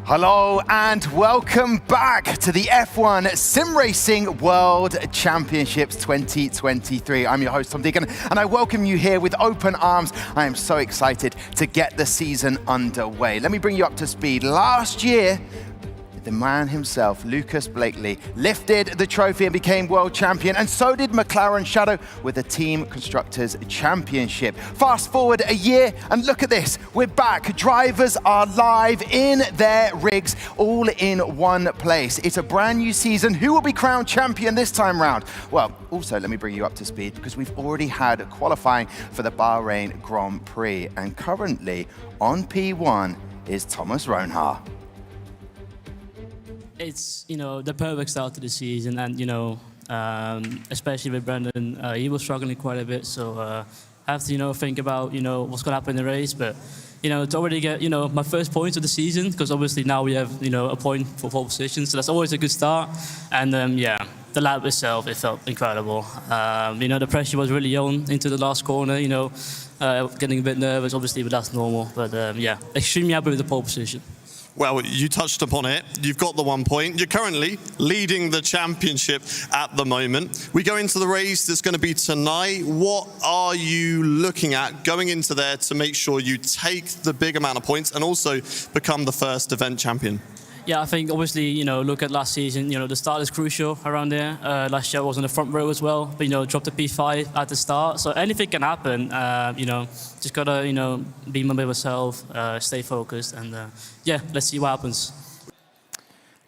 Hello and welcome back to the F1 Sim Racing World Championships 2023. I'm your host, Tom Deegan, and I welcome you here with open arms. I am so excited to get the season underway. Let me bring you up to speed. Last year, the man himself, Lucas Blakely, lifted the trophy and became world champion, and so did McLaren Shadow with the Team Constructors Championship. Fast forward a year, and look at this. We're back. Drivers are live in their rigs, all in one place. It's a brand new season. Who will be crowned champion this time round? Well, also, let me bring you up to speed because we've already had qualifying for the Bahrain Grand Prix, and currently on P1 is Thomas Ronhaar. It's, the perfect start to the season, and, especially with Brendan, he was struggling quite a bit, so I have to, think about, what's going to happen in the race, but, to already get, my first points of the season, because obviously now we have, a point for pole position, so that's always a good start, and, the lap itself, it felt incredible. The pressure was really on into the last corner, getting a bit nervous, obviously, but that's normal, but, extremely happy with the pole position. Well, you touched upon it. You've got the 1 point. You're currently leading the championship at the moment. We go into the race that's going to be tonight. What are you looking at going into there to make sure you take the big amount of points and also become the first event champion? Yeah, I think obviously, look at last season, the start is crucial around there. Last year I was on the front row as well, but, dropped the P5 at the start. So anything can happen, just gotta, be my myself, stay focused, and let's see what happens.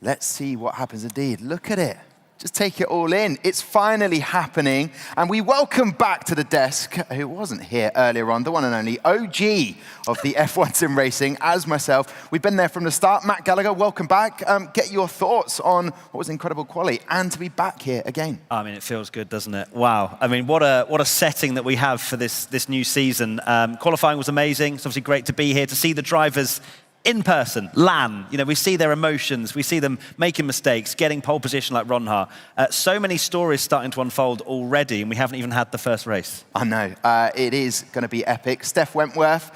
Let's see what happens indeed. Look at it. Just take it all in. It's finally happening. And we welcome back to the desk, who wasn't here earlier on, the one and only OG of the F1 Sim Racing, as myself. We've been there from the start. Matt Gallagher, welcome back. Get your thoughts on what was incredible quali and to be back here again. I mean, it feels good, doesn't it? Wow. I mean, what a setting that we have for this new season. Qualifying was amazing. It's obviously great to be here, to see the drivers in person, LAN, we see their emotions, we see them making mistakes, getting pole position like Ronhaar. So many stories starting to unfold already, and we haven't even had the first race. I know, it is going to be epic. Steph Wentworth,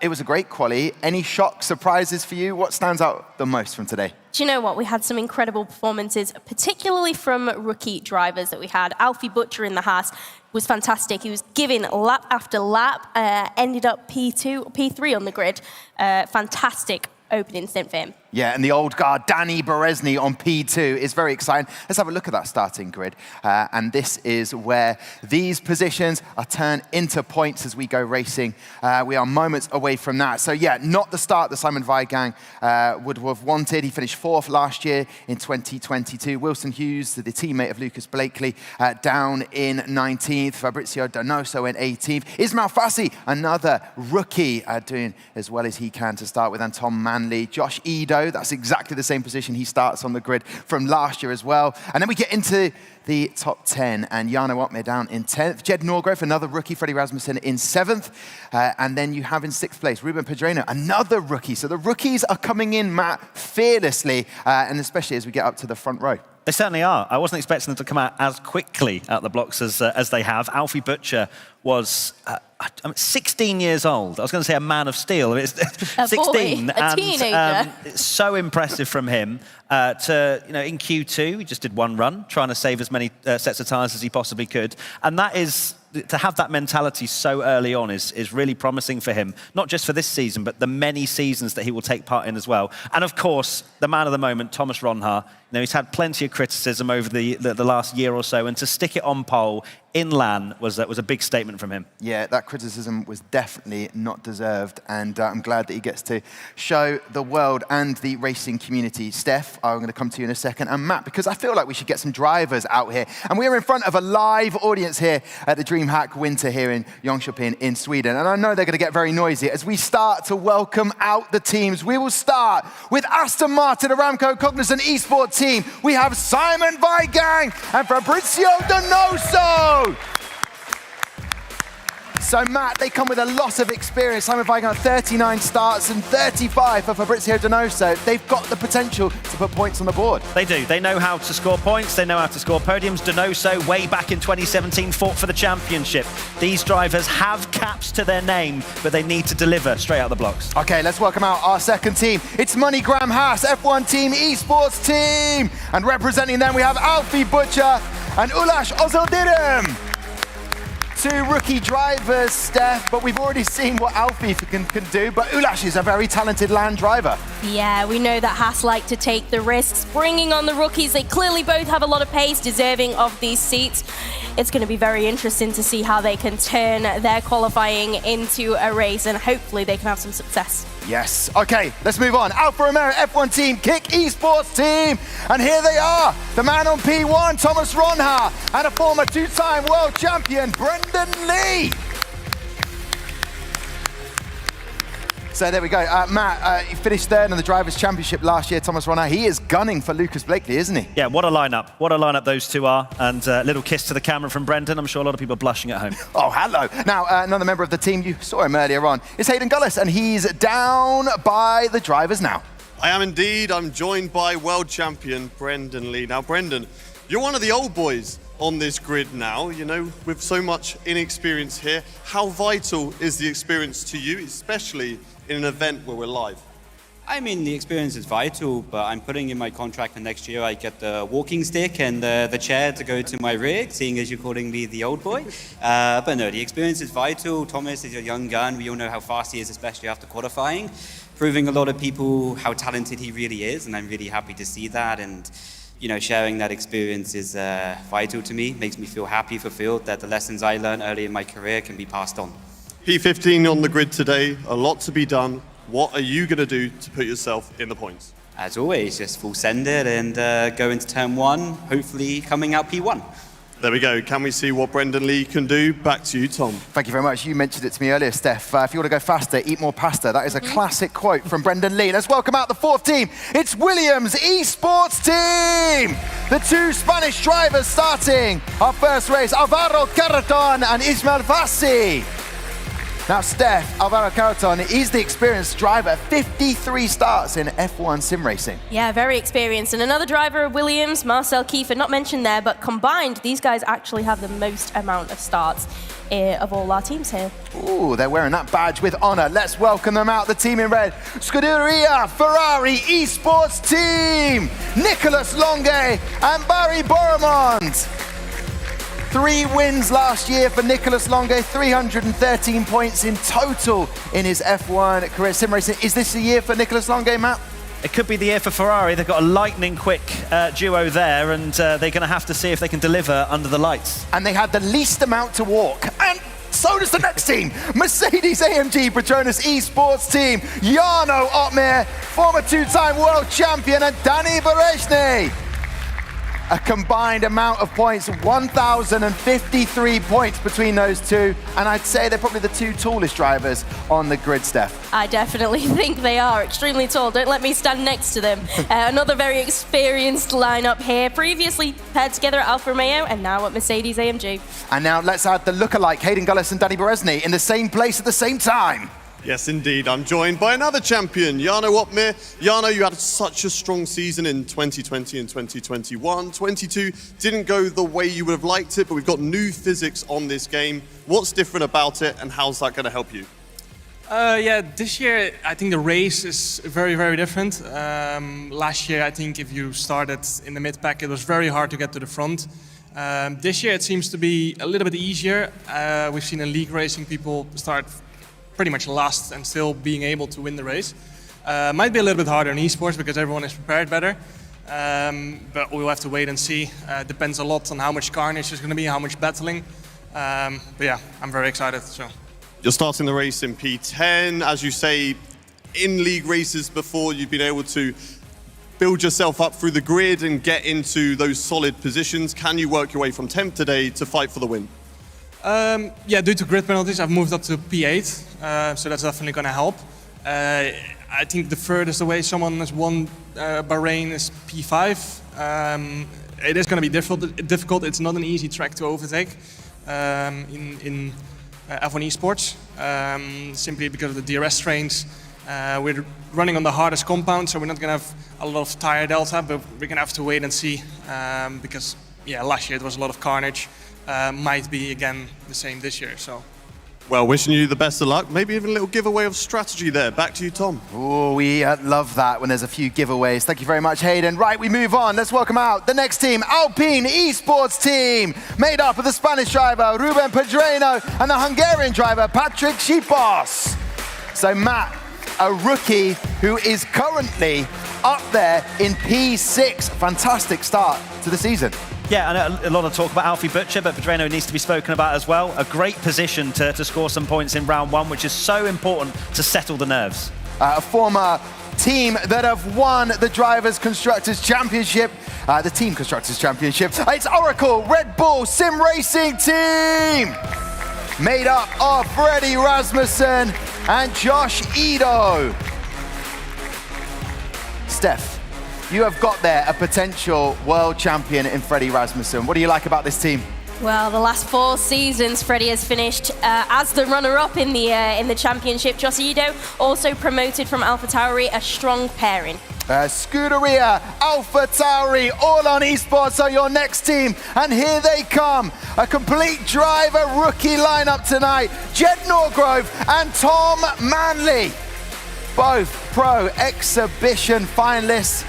it was a great quali. Any shock, surprises for you? What stands out the most from today? Do you know what? We had some incredible performances, particularly from rookie drivers that we had. Alfie Butcher in the Haas was fantastic. He was giving lap after lap, ended up P2, P3 on the grid. Fantastic opening stint for him. Yeah, and the old guard, Danny Berezny on P2 is very exciting. Let's have a look at that starting grid. And this is where these positions are turned into points as we go racing. We are moments away from that. So yeah, not the start that Simon Weigang would have wanted. He finished 4th last year in 2022. Wilson Hughes, the teammate of Lucas Blakely, down in 19th. Fabrizio Donoso in 18th. Ismail Fassi, another rookie, doing as well as he can to start with. And Tom Manley, Josh Edo, that's exactly the same position he starts on the grid from last year as well. And then we get into the top 10, and Jarno Otmir down in 10th. Jed Norgrove, another rookie, Freddie Rasmussen in 7th. And then you have in 6th place, Ruben Pedreno, another rookie. So the rookies are coming in, Matt, fearlessly, and especially as we get up to the front row. They certainly are. I wasn't expecting them to come out as quickly out the blocks as they have. Alfie Butcher was 16 years old. I was going to say a man of steel. It's 16, boy, a teenager. It's so impressive from him. In Q2, he just did one run, trying to save as many sets of tyres as he possibly could, and that is. To have that mentality so early on is really promising for him, not just for this season, but the many seasons that he will take part in as well. And of course, the man of the moment, Thomas Ronhaar. He's had plenty of criticism over the last year or so, and to stick it on pole in LAN was a big statement from him. Yeah, that criticism was definitely not deserved, and I'm glad that he gets to show the world and the racing community. Steph, I'm going to come to you in a second, and Matt, because I feel like we should get some drivers out here, and we're in front of a live audience here at the DreamHack Winter here in Jönköping in Sweden, and I know they're going to get very noisy as we start to welcome out the teams. We will start with Aston Martin, Aramco Cognizant Esports team. We have Simon Weigang and Fabrizio Donoso. So Matt, they come with a lot of experience. Simon Weigand on 39 starts and 35 for Fabrizio Donoso. They've got the potential to put points on the board. They do. They know how to score points. They know how to score podiums. Donoso, way back in 2017, fought for the championship. These drivers have caps to their name, but they need to deliver straight out the blocks. Okay, let's welcome out our second team. It's MoneyGram Haas, F1 Team, Esports Team. And representing them, we have Alfie Butcher and Ulash Ozildirim. Two rookie drivers, Steph, but we've already seen what Alfie can do, but Ulash is a very talented land driver. Yeah, we know that Haas like to take the risks, bringing on the rookies. They clearly both have a lot of pace, deserving of these seats. It's going to be very interesting to see how they can turn their qualifying into a race, and hopefully they can have some success. Yes. Okay, let's move on. Alfa Romeo F1 Team, Kick Esports Team. And here they are, the man on P1, Thomas Ronha, and a former two-time world champion, Brendan Lee. So there we go. Matt, you finished third in the Drivers' Championship last year, Thomas Ronha. He is gunning for Lucas Blakely, isn't he? Yeah, what a lineup. What a lineup those two are. And a little kiss to the camera from Brendan. I'm sure a lot of people are blushing at home. Oh, hello. Now, another member of the team, you saw him earlier on, is Hayden Gullis, and he's down by the drivers now. I am indeed. I'm joined by world champion Brendan Lee. Now, Brendan, you're one of the old boys on this grid now, you know, with so much inexperience here. How vital is the experience to you, especially in an event where we're live? I mean, the experience is vital, but I'm putting in my contract for next year. I get the walking stick and the chair to go to my rig, seeing as you're calling me the old boy. But no, the experience is vital. Thomas is a young gun. We all know how fast he is, especially after qualifying, proving a lot of people how talented he really is, and I'm really happy to see that. And you know, sharing that experience is vital to me. Makes me feel happy, fulfilled that the lessons I learned early in my career can be passed on. P15 on the grid today, a lot to be done. What are you going to do to put yourself in the points? As always, just full send it and go into turn one, hopefully coming out P1. There we go. Can we see what Brendan Lee can do? Back to you, Tom. Thank you very much. You mentioned it to me earlier, Steph. If you want to go faster, eat more pasta. That is a classic quote from Brendan Lee. Let's welcome out the fourth team. It's Williams Esports Team. The two Spanish drivers starting our first race, Alvaro Carreton and Ismael Fassi. Now, Steph, Alvaro Carreton is the experienced driver, 53 starts in F1 sim racing. Yeah, very experienced. And another driver of Williams, Marcel Kiefer, not mentioned there, but combined, these guys actually have the most amount of starts of all our teams here. Ooh, they're wearing that badge with honor. Let's welcome them out, the team in red. Scuderia Ferrari Esports Team, Nicolas Longue and Barry Boromont. 3 wins last year for Nicolas Longue, 313 points in total in his F1 career sim racing. Is this the year for Nicolas Longue, Matt? It could be the year for Ferrari. They've got a lightning quick duo there, and they're going to have to see if they can deliver under the lights. And they had the least amount to walk. And so does the next team, Mercedes-AMG Petronas Esports Team, Jarno Otmir, former two-time world champion, and Danny Berezhny. A combined amount of points, 1,053 points between those two. And I'd say they're probably the two tallest drivers on the grid, Steph. I definitely think they are extremely tall. Don't let me stand next to them. Another very experienced lineup here. Previously paired together at Alfa Romeo and now at Mercedes-AMG. And now let's add the lookalike, Hayden Gullis and Danny Berezhny, in the same place at the same time. Yes, indeed. I'm joined by another champion, Jarno Otmir. Jarno, you had such a strong season in 2020 and 2021. 22 didn't go the way you would have liked it, but we've got new physics on this game. What's different about it, and how's that going to help you? Yeah, this year I think the race is very, very different. Last year, I think if you started in the mid-pack, it was very hard to get to the front. This year it seems to be a little bit easier. We've seen in league racing people start pretty much last and still being able to win the race. Might be a little bit harder in esports because everyone is prepared better. But we'll have to wait and see. Depends a lot on how much carnage there's going to be, how much battling. But yeah, I'm very excited. So. You're starting the race in P10. As you say, in league races before, you've been able to build yourself up through the grid and get into those solid positions. Can you work your way from 10th today to fight for the win? Yeah, due to grid penalties, I've moved up to P8, so that's definitely going to help. I think the furthest away someone has won Bahrain is P5. It is going to be difficult. It's not an easy track to overtake in F1 Esports, simply because of the DRS trains. We're running on the hardest compound, so we're not going to have a lot of tire delta, but we're going to have to wait and see, because last year there was a lot of carnage. Might be again the same this year. So. Well, wishing you the best of luck. Maybe even a little giveaway of strategy there. Back to you, Tom. Oh, we love that when there's a few giveaways. Thank you very much, Hayden. Right, we move on. Let's welcome out the next team, Alpine Esports team, made up of the Spanish driver, Ruben Pedreño, and the Hungarian driver, Patrick Sipos. So Matt, a rookie who is currently up there in P6. Fantastic start to the season. Yeah, and a lot of talk about Alfie Butcher, but Pedreño needs to be spoken about as well. A great position to score some points in round one, which is so important to settle the nerves. A former team that have won the Drivers' Constructors' Championship, the Team Constructors' Championship. It's Oracle Red Bull Sim Racing Team, made up of Freddie Rasmussen and Josh Edo. Steph, you have got there a potential world champion in Freddie Rasmussen. What do you like about this team? Well, the last 4 seasons, Freddie has finished as the runner-up in the championship. Josh Edo also promoted from AlphaTauri, a strong pairing. Scuderia, AlphaTauri, all on Esports are your next team. And here they come. A complete driver rookie lineup tonight. Jed Norgrove and Tom Manley. Both pro exhibition finalists.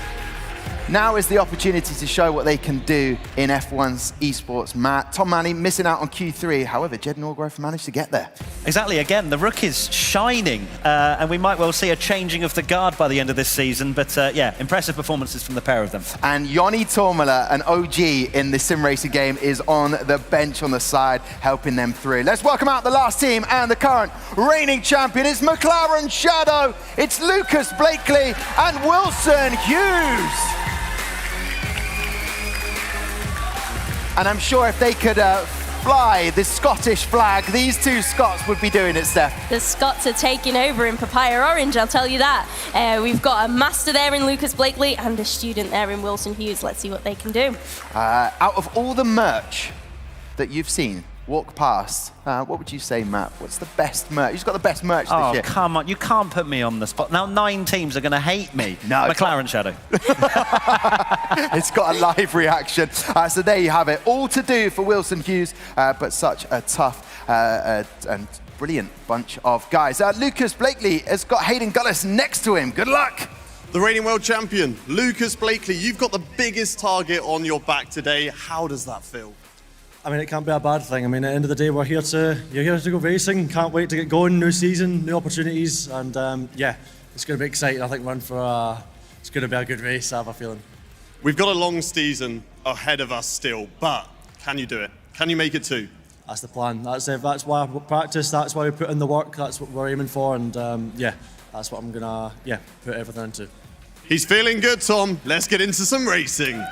Now is the opportunity to show what they can do in F1's esports. Matt, Tom Manley missing out on Q3. However, Jed Norgrove managed to get there. Exactly. Again, the rookie's shining, and we might well see a changing of the guard by the end of this season. But yeah, impressive performances from the pair of them. And Joni Tormala, an OG in the sim racing game, is on the bench on the side, helping them through. Let's welcome out the last team, and the current reigning champion is McLaren Shadow. It's Lucas Blakely and Wilson Hughes. And I'm sure if they could fly the Scottish flag, these two Scots would be doing it, Steph. The Scots are taking over in Papaya Orange, I'll tell you that. We've got a master there in Lucas Blakely and a student there in Wilson Hughes. Let's see what they can do. Out of all the merch that you've seen walk past, what would you say, Matt? What's the best merch? Who's got the best merch this year? Oh, come on. You can't put me on the spot. Now 9 teams are going to hate me. No. McLaren Shadow. It's got a live reaction. So there you have it. All to do for Wilson Hughes, but such a tough and brilliant bunch of guys. Lucas Blakely has got Hayden Gullis next to him. Good luck. The reigning world champion, Lucas Blakely, you've got the biggest target on your back today. How does that feel? I mean, it can't be a bad thing. I mean, at the end of the day, you're here to go racing. Can't wait to get going. New season, new opportunities, and yeah, it's going to be exciting. I think it's going to be a good race. I have a feeling. We've got a long season ahead of us still, but can you do it? Can you make it too? That's the plan. That's it. That's why I practice. That's why we put in the work. That's what we're aiming for, and yeah, that's what I'm gonna put everything into. He's feeling good, Tom. Let's get into some racing.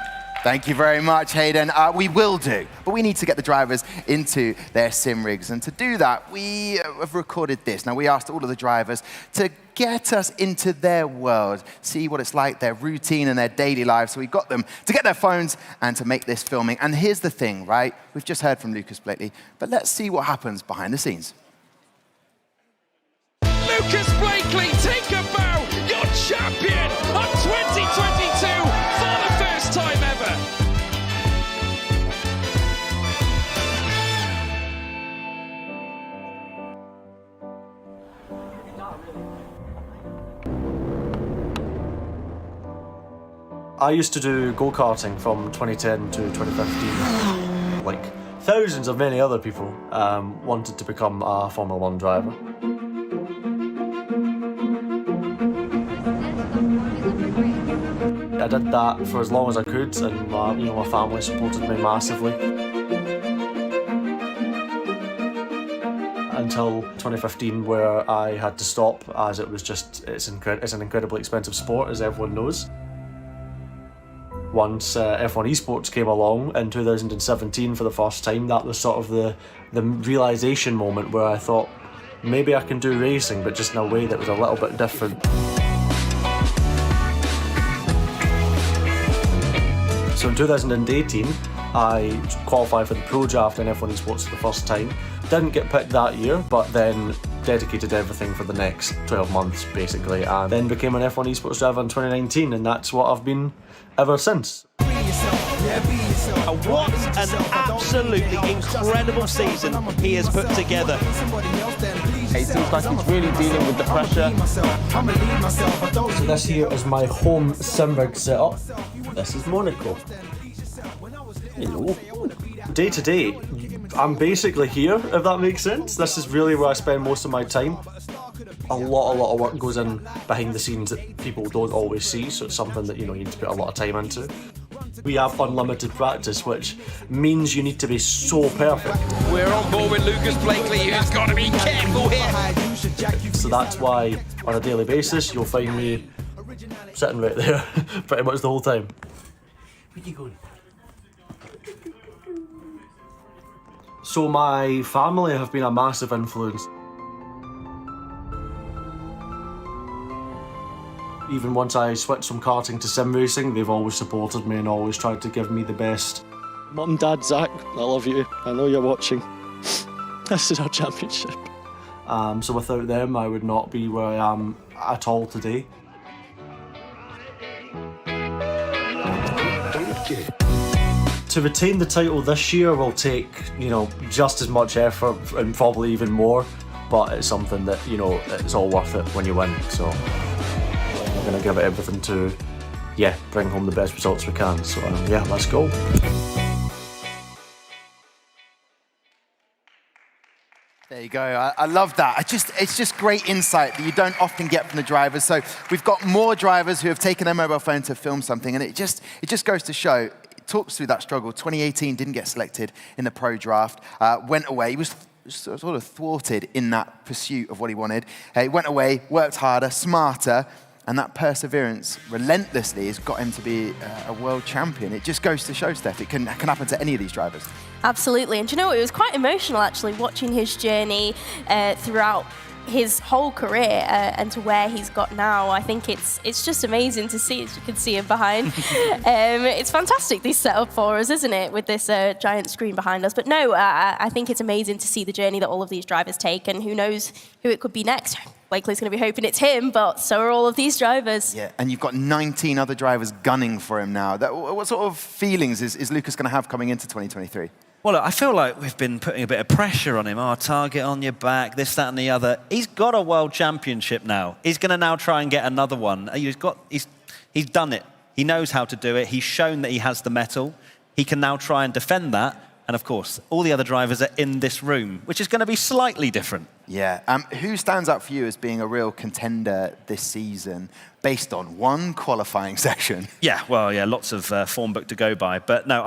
Thank you very much, Hayden. We will do, but we need to get the drivers into their sim rigs. And to do that, we have recorded this. Now, we asked all of the drivers to get us into their world, see what it's like, their routine and their daily lives. So we got them to get their phones and to make this filming. And here's the thing, right? We've just heard from Lucas Blakely, but let's see what happens behind the scenes. Lucas Blakely, take a bow, your champion of 2022 for the first time ever. I used to do go-karting from 2010 to 2015. Like thousands of many other people wanted to become a Formula 1 driver. I did that for as long as I could, and my family supported me massively. Until 2015, where I had to stop, as it's an incredibly expensive sport, as everyone knows. Once F1 Esports came along in 2017 for the first time, that was sort of the realisation moment where I thought, maybe I can do racing, but just in a way that was a little bit different. So in 2018, I qualified for the Pro Draft in F1 Esports for the first time, Didn't get picked that year, but then dedicated everything for the next 12 months basically, and then became an F1 Esports driver in 2019, and that's what I've been ever since. What an absolutely incredible season he has put together. It seems like he's really dealing with the pressure. So this here is my home Simberg setup. This is Monaco. Hello. Day to day, I'm basically here, if that makes sense. This is really where I spend most of my time. A lot of work goes in behind the scenes that people don't always see, so it's something that you need to put a lot of time into. We have unlimited practice, which means you need to be so perfect. We're on board with Lucas Blakely, who's got to be careful here. So that's why, on a daily basis, you'll find me sitting right there pretty much the whole time. Where you going? So my family have been a massive influence. Even once I switched from karting to sim racing, they've always supported me and always tried to give me the best. Mum, Dad, Zach, I love you. I know you're watching. This is our championship. So without them, I would not be where I am at all today. To retain the title this year will take, just as much effort and probably even more, but it's something that, it's all worth it when you win. So we're going to give it everything to, bring home the best results we can. So let's go. There you go. I love that. It's just great insight that you don't often get from the drivers. So we've got more drivers who have taken their mobile phone to film something, and it just goes to show. It talks through that struggle. 2018 didn't get selected in the pro draft. Went away. He was sort of thwarted in that pursuit of what he wanted. He went away, worked harder, smarter, and that perseverance relentlessly has got him to be a world champion. It just goes to show, Steph, it can happen to any of these drivers. Absolutely. And do you know what? It was quite emotional, actually, watching his journey throughout his whole career and to where he's got now. I think it's just amazing to see, as you can see him behind. It's fantastic, this setup for us, isn't it, with this giant screen behind us. But no, I think it's amazing to see the journey that all of these drivers take, and who knows who it could be next. Blakely's going to be hoping it's him, but so are all of these drivers. Yeah, and you've got 19 other drivers gunning for him now. What sort of feelings is Lucas going to have coming into 2023? Well, look, I feel like we've been putting a bit of pressure on him. Target on your back, this, that, and the other. He's got a world championship now. He's going to now try and get another one. He's done it. He knows how to do it. He's shown that he has the mettle. He can now try and defend that. And of course, all the other drivers are in this room, which is going to be slightly different. Yeah. Who stands out for you as being a real contender this season based on one qualifying session? Yeah, well, lots of form book to go by. But no,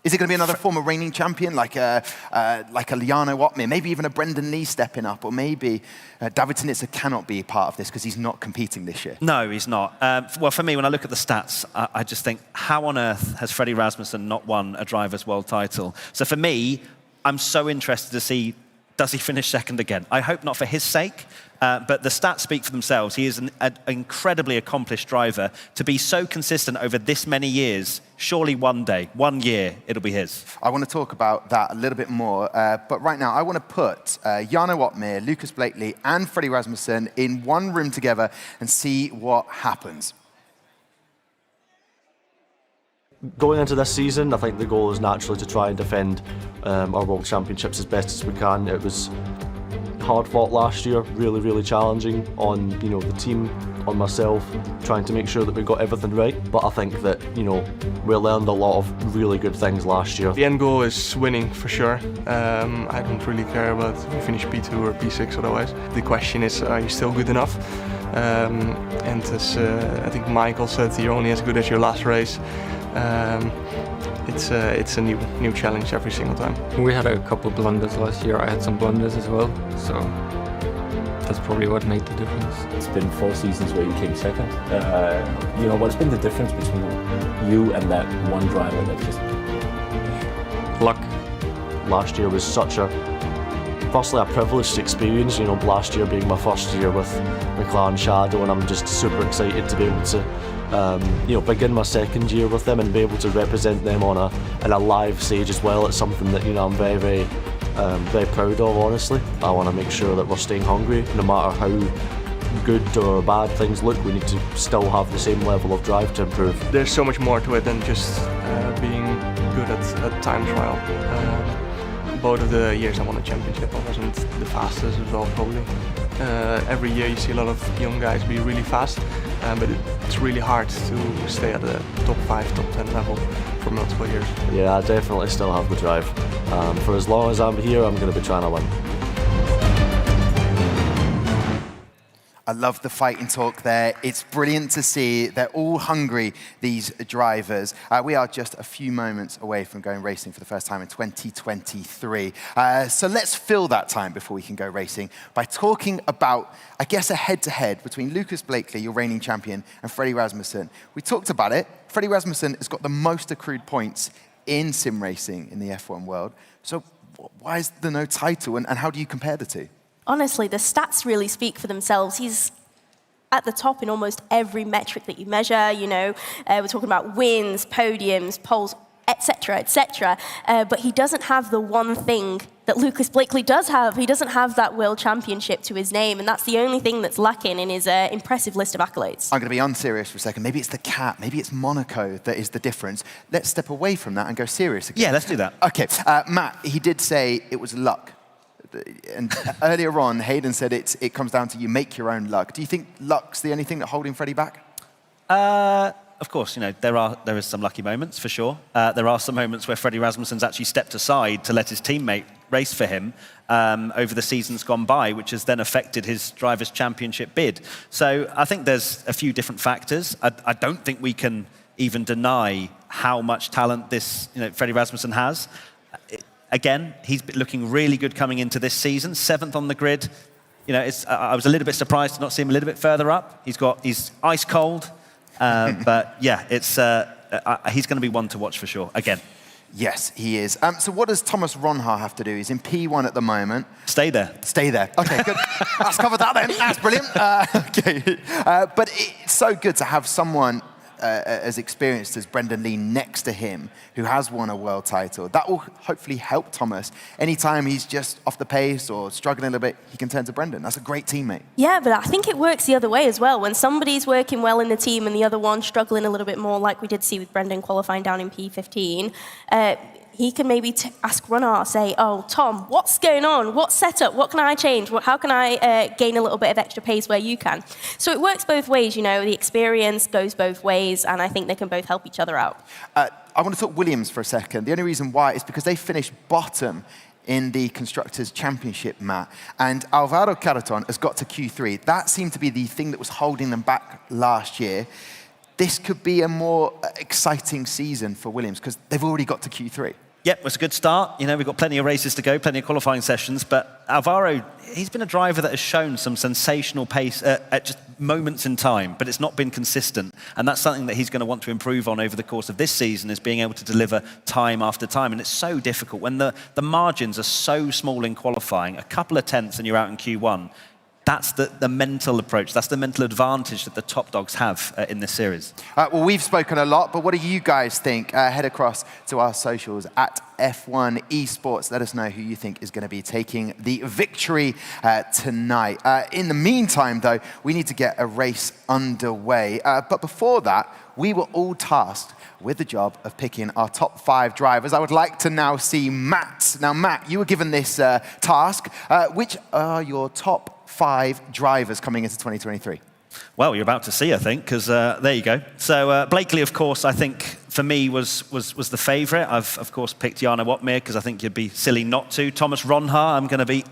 Is it going to be another former reigning champion like a Liano Watmir, maybe even a Brendan Lee stepping up, or maybe David Sinitsa cannot be part of this because he's not competing this year? No, he's not. Well, for me, when I look at the stats, I just think, how on earth has Freddie Rasmussen not won a driver's world title? So for me, I'm so interested to see, does he finish second again? I hope not for his sake, but the stats speak for themselves. He is an incredibly accomplished driver. To be so consistent over this many years, surely one day, 1 year, it'll be his. I want to talk about that a little bit more, but right now I want to put Jarno Watmir, Lucas Blakely and Freddie Rasmussen in one room together and see what happens. Going into this season, I think the goal is naturally to try and defend our World Championships as best as we can. It was hard fought last year, really, really challenging on the team, on myself, trying to make sure that we got everything right. But I think that we learned a lot of really good things last year. The end goal is winning for sure. I don't really care about if you finish P2 or P6 otherwise. The question is, are you still good enough? And as I think Michael said, you're only as good as your last race. It's a new challenge every single time. We had a couple of blunders last year. I had some blunders as well, so that's probably what made the difference. It's been 4 seasons where you came second. What's been the difference between you and that one driver that just... Luck. Last year was firstly a privileged experience, last year being my first year with McLaren Shadow, and I'm just super excited to be able to begin my second year with them and be able to represent them in a live stage as well. It's something that I'm very, very, very proud of. Honestly, I want to make sure that we're staying hungry, no matter how good or bad things look. We need to still have the same level of drive to improve. There's so much more to it than just being good at time trial. Both of the years I won a championship, I wasn't the fastest as well, probably. Every year you see a lot of young guys be really fast, but it's really hard to stay at the top 5, top 10 level for multiple years. Yeah, I definitely still have the drive. For as long as I'm here, I'm going to be trying to win. I love the fighting talk there. It's brilliant to see. They're all hungry, these drivers. We are just a few moments away from going racing for the first time in 2023. So let's fill that time before we can go racing by talking about, I guess, a head-to-head between Lucas Blakely, your reigning champion, and Freddie Rasmussen. We talked about it. Freddie Rasmussen has got the most accrued points in sim racing in the F1 world. So why is there no title, and how do you compare the two? Honestly, the stats really speak for themselves. He's at the top in almost every metric that you measure. We're talking about wins, podiums, poles, etc., etc. But he doesn't have the one thing that Lucas Blakely does have. He doesn't have that world championship to his name, and that's the only thing that's lacking in his impressive list of accolades. I'm going to be unserious for a second. Maybe it's the cap, maybe it's Monaco that is the difference. Let's step away from that and go serious again. Yeah, let's do that. Okay, Matt, he did say it was luck. And earlier on, Hayden said it comes down to you make your own luck. Do you think luck's the only thing that's holding Freddie back? Of course, there is some lucky moments for sure. There are some moments where Freddie Rasmussen's actually stepped aside to let his teammate race for him over the seasons gone by, which has then affected his Drivers' Championship bid. So I think there's a few different factors. I don't think we can even deny how much talent this Freddie Rasmussen has. Again, he's been looking really good coming into this season, 7th on the grid. I was a little bit surprised to not see him a little bit further up. He's ice cold, but yeah, he's going to be one to watch for sure. Again. Yes, he is. So what does Thomas Ronha have to do? He's in P1 at the moment. Stay there. Stay there. Okay, good. That's covered that then. That's brilliant. Okay. But it's so good to have someone as experienced as Brendan Lee next to him, who has won a world title. That will hopefully help Thomas. Anytime he's just off the pace or struggling a little bit, he can turn to Brendan. That's a great teammate. Yeah, but I think it works the other way as well. When somebody's working well in the team and the other one struggling a little bit more, like we did see with Brendan qualifying down in P15, he can maybe ask Runner, say, oh, Tom, what's going on? What's set up? What can I change? How can I gain a little bit of extra pace where you can? So it works both ways, the experience goes both ways, and I think they can both help each other out. I want to talk Williams for a second. The only reason why is because they finished bottom in the Constructors' Championship, Matt. And Alvaro Carreton has got to Q3. That seemed to be the thing that was holding them back last year. This could be a more exciting season for Williams because they've already got to Q3. Yep, it was a good start. We've got plenty of races to go, plenty of qualifying sessions, but Alvaro, he's been a driver that has shown some sensational pace at just moments in time, but it's not been consistent. And that's something that he's going to want to improve on over the course of this season, is being able to deliver time after time. And it's so difficult when the margins are so small in qualifying, a couple of tenths and you're out in Q1. That's the mental approach. That's the mental advantage that the top dogs have in this series. Well, we've spoken a lot, but what do you guys think? Head across to our socials at F1 Esports. Let us know who you think is going to be taking the victory tonight. In the meantime, though, we need to get a race underway. But before that, we were all tasked with the job of picking our top 5 drivers. I would like to now see Matt. Now, Matt, you were given this task. Which are your top 5 drivers coming into 2023? Well, you're about to see, I think, because there you go. So Blakely, of course, I think for me was the favourite. I've, of course, picked Jarno Wotmere because I think you'd be silly not to. Thomas Ronha, I'm going to be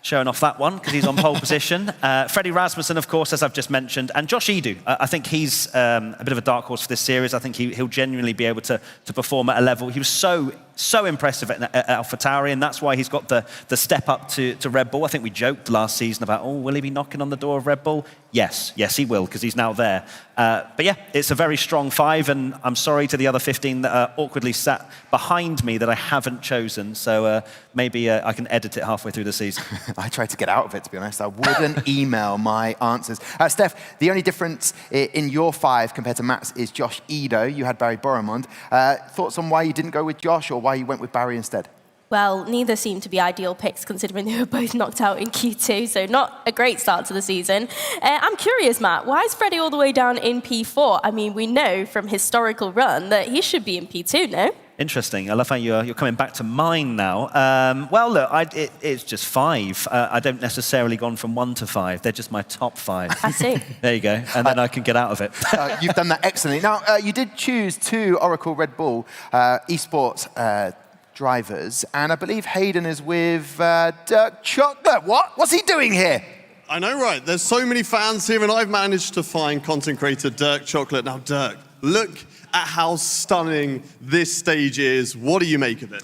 showing off that one because he's on pole position. Freddie Rasmussen, of course, as I've just mentioned. And Josh Edu, I think he's a bit of a dark horse for this series. I think he'll genuinely be able to perform at a level. He was so so impressive at AlphaTauri, and that's why he's got the step up to Red Bull. I think we joked last season about, will he be knocking on the door of Red Bull? Yes, he will, because he's now there. But yeah, it's a very strong 5, and I'm sorry to the other 15 that are awkwardly sat behind me that I haven't chosen, so maybe I can edit it halfway through the season. I tried to get out of it, to be honest. I wouldn't email my answers. Steph, the only difference in your 5 compared to Matt's is Josh Edo. You had Barry Boromond. Thoughts on why you didn't go with Josh, or why you went with Barry instead? Well, neither seem to be ideal picks considering they were both knocked out in Q2, so not a great start to the season. I'm curious, Matt, why is Freddie all the way down in P4? I mean, we know from historical run that he should be in P2, no? Interesting. I love how you're coming back to mine now. Well, look, it's just 5. I don't necessarily gone from 1 to 5. They're just my top 5. I see. There you go. And then I can get out of it. You've done that excellently. Now, you did choose 2 Oracle Red Bull Esports drivers, and I believe Hayden is with Dirk Chocolate. What's he doing here? I know, right? There's so many fans here, and I've managed to find content creator Dirk Chocolate. Now, Dirk, look at how stunning this stage is. What do you make of it?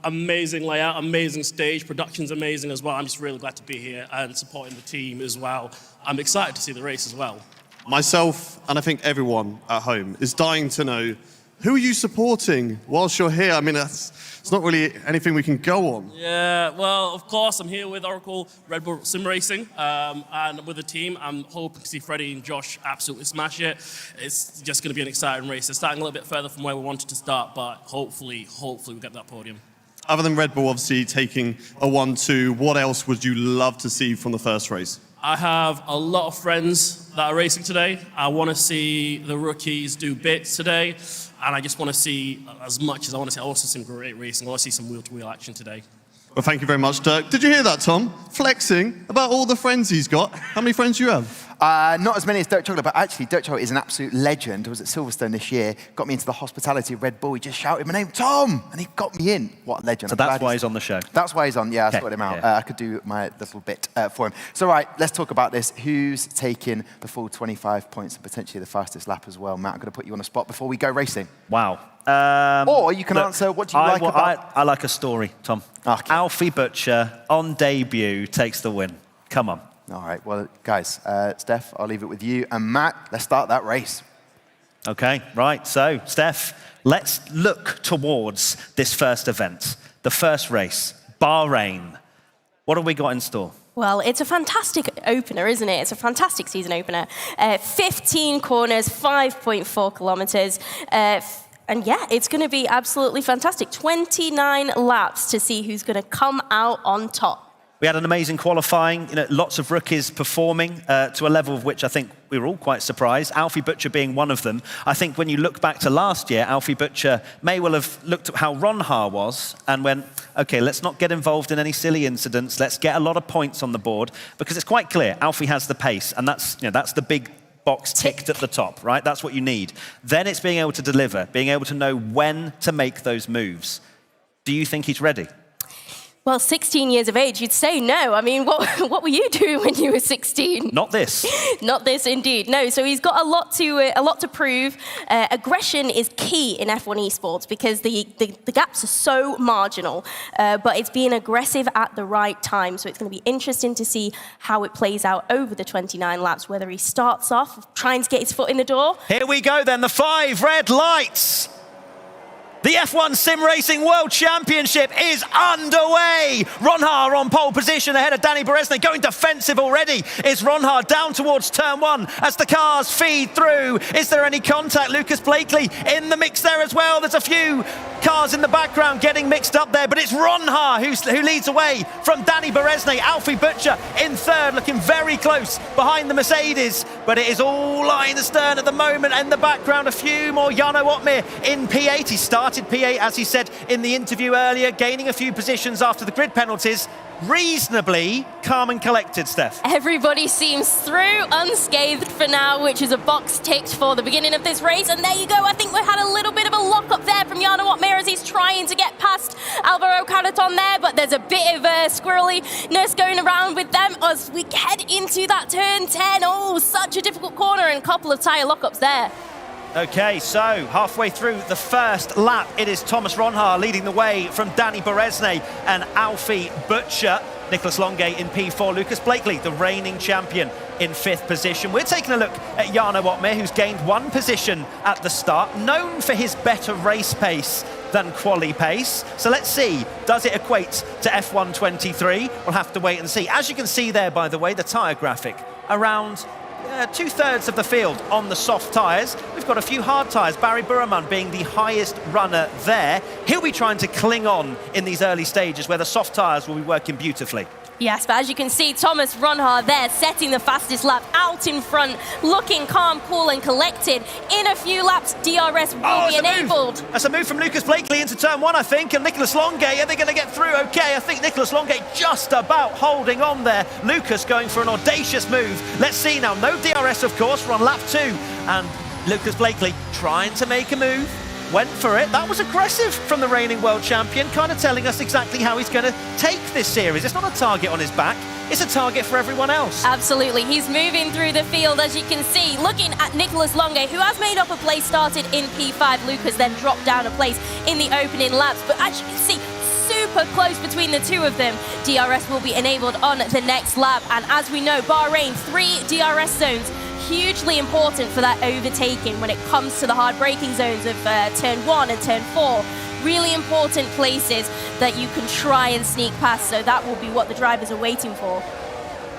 Amazing layout, amazing stage, production's amazing as well. I'm just really glad to be here and supporting the team as well. I'm excited to see the race as well. Myself, and I think everyone at home, is dying to know, who are you supporting whilst you're here? I mean, it's not really anything we can go on. Yeah, well, of course, I'm here with Oracle Red Bull Sim Racing, and with the team, I'm hoping to see Freddie and Josh absolutely smash it. It's just going to be an exciting race. It's starting a little bit further from where we wanted to start, but hopefully we get that podium. Other than Red Bull obviously taking a 1-2, what else would you love to see from the first race? I have a lot of friends that are racing today. I want to see the rookies do bits today, and I just want to see as much as I want to see. I want to see some great racing. I want to see some wheel-to-wheel action today. Well, thank you very much, Dirk. Did you hear that, Tom? Flexing about all the friends he's got. How many friends do you have? Not as many as Dirk Chocolate, but actually Dirk Chocolate is an absolute legend. I was at Silverstone this year, got me into the hospitality of Red Bull. He just shouted my name, Tom, and he got me in. What a legend. So that's why he's on the show. That's why he's on, yeah, I Okay, sorted him out. yeah. I could do my little bit for him. So right, let's talk about this. Who's taking the full 25 points and potentially the fastest lap as well? Matt, I'm going to put you on the spot before we go racing. Wow. Or you can answer, what do you like about... I like a story, Tom. Okay. Alfie Butcher, on debut, takes the win. Come on. All right, well, guys, Steph, I'll leave it with you. And Matt, let's start that race. Okay, right. So, Steph, let's look towards this first event, the first race, Bahrain. What have we got in store? Well, it's a fantastic opener, isn't it? It's a fantastic season opener. 15 corners, 5.4 kilometers. And yeah, it's going to be absolutely fantastic. 29 laps to see who's going to come out on top. We had an amazing qualifying, lots of rookies performing to a level of which I think we were all quite surprised, Alfie Butcher being one of them. I think when you look back to last year, Alfie Butcher may well have looked at how Ron Haar was and went, okay, let's not get involved in any silly incidents, let's get a lot of points on the board, because it's quite clear, Alfie has the pace, and that's the big box ticked at the top, right? That's what you need. Then it's being able to deliver, being able to know when to make those moves. Do you think he's ready? Well, 16 years of age, you'd say no. I mean, what were you doing when you were 16? Not this. Not this, indeed. No, so he's got a lot to prove. Aggression is key in F1 Esports because the gaps are so marginal, but it's being aggressive at the right time. So it's going to be interesting to see how it plays out over the 29 laps, whether he starts off trying to get his foot in the door. Here we go then, the 5 red lights. The F1 Sim Racing World Championship is underway. Ron Haar on pole position ahead of Danny Beresney, going defensive already. Is Ron Haar down towards turn 1 as the cars feed through? Is there any contact? Lucas Blakely in the mix there as well. There's a few cars in the background getting mixed up there, but it's Ron Haar who leads away from Danny Beresney. Alfie Butcher in third, looking very close behind the Mercedes, but it is all lying astern at the moment. In the background, a few more. Jarno Otmir in P8. He started P8, as he said in the interview earlier, gaining a few positions after the grid penalties. Reasonably calm and collected, Steph. Everybody seems through unscathed for now, which is a box ticked for the beginning of this race. And there you go. I think we had a little bit of a lock-up there from Jarno Otmir as he's trying to get past Alvaro Carreton there, but there's a bit of squirreliness going around with them as we head into that turn 10. Oh, such a difficult corner and a couple of tyre lock-ups there. Okay, so halfway through the first lap, it is Thomas Ronhaar leading the way from Danny Berezne and Alfie Butcher. Nicholas Longuet in P4, Lucas Blakely, the reigning champion, in 5th position. We're taking a look at Jarno Otmir, who's gained 1 position at the start, known for his better race pace than quali pace. So let's see, does it equate to F1 23? We'll have to wait and see. As you can see there, by the way, the tyre graphic, around 2/3 of the field on the soft tyres. We've got a few hard tyres, Barry Burman being the highest runner there. He'll be trying to cling on in these early stages where the soft tyres will be working beautifully. Yes, but as you can see, Thomas Ronhaar there setting the fastest lap out in front, looking calm, cool and collected. In a few laps, DRS will be enabled. That's a move from Lucas Blakely into turn 1, I think, and Nicholas Longuet, are they going to get through? Okay, I think Nicholas Longuet just about holding on there. Lucas going for an audacious move. Let's see now, no DRS of course, we're on lap 2, and Lucas Blakely trying to make a move. Went for it. That was aggressive from the reigning world champion, kind of telling us exactly how he's going to take this series. It's not a target on his back, it's a target for everyone else. Absolutely, he's moving through the field, as you can see, looking at Nicholas Longuet, who has made up a place, started in P5. Lucas then dropped down a place in the opening laps, but as you can see, super close between the two of them. DRS will be enabled on the next lap, and as we know, Bahrain, 3 DRS zones, hugely important for that overtaking when it comes to the hard braking zones of turn 1 and turn 4. Really important places that you can try and sneak past, so that will be what the drivers are waiting for.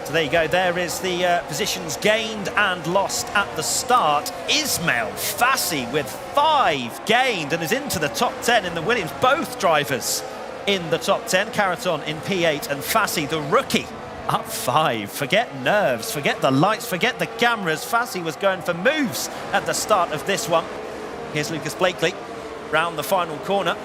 So there you go, there is the positions gained and lost at the start. Ismail Fassi with 5 gained and is into the top 10 in the Williams. Both drivers in the top 10, Caraton in P8 and Fassi, the rookie, up 5. Forget nerves, forget the lights, forget the cameras. Fassi was going for moves at the start of this one. Here's Lucas Blakely round the final corner,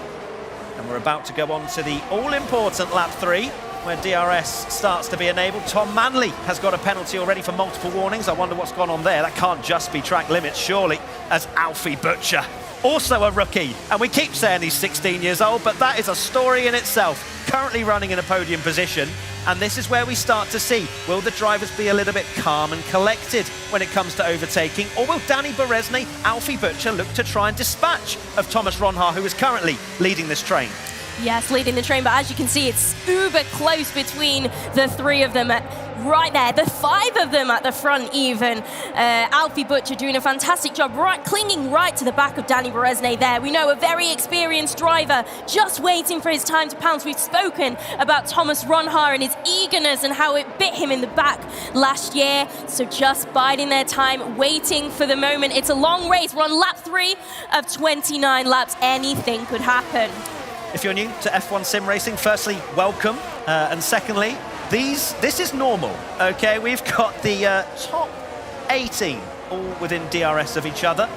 and we're about to go on to the all-important lap 3 where DRS starts to be enabled. Tom Manley has got a penalty already for multiple warnings. I wonder what's gone on there. That can't just be track limits, surely, as Alfie Butcher, also a rookie, and we keep saying he's 16 years old, but that is a story in itself. Currently running in a podium position, and this is where we start to see, will the drivers be a little bit calm and collected when it comes to overtaking, or will Danny Berezne, Alfie Butcher look to try and dispatch of Thomas Ronhaar, who is currently leading this train? Yes, leading the train, but as you can see, it's uber close between the 3 of them. Right there, the 5 of them at the front even. Alfie Butcher doing a fantastic job, clinging right to the back of Danny Berezne there. We know a very experienced driver, just waiting for his time to pounce. We've spoken about Thomas Ronhaar and his eagerness and how it bit him in the back last year. So just biding their time, waiting for the moment. It's a long race. We're on lap 3 of 29 laps. Anything could happen. If you're new to F1 sim racing, firstly, welcome. And secondly, this is normal, okay? We've got the top 18 all within DRS of each other.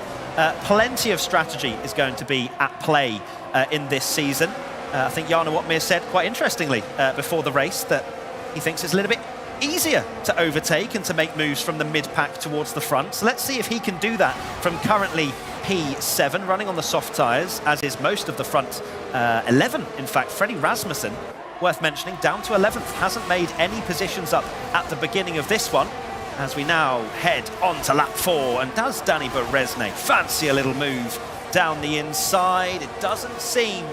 Plenty of strategy is going to be at play in this season. I think Jarno Otmir said quite interestingly before the race that he thinks it's a little bit easier to overtake and to make moves from the mid-pack towards the front. So let's see if he can do that from currently P7, running on the soft tyres, as is most of the front 11. In fact, Freddie Rasmussen, worth mentioning, down to 11th, hasn't made any positions up at the beginning of this one. As we now head on to lap 4, and does Danny Berezne fancy a little move down the inside? It doesn't seem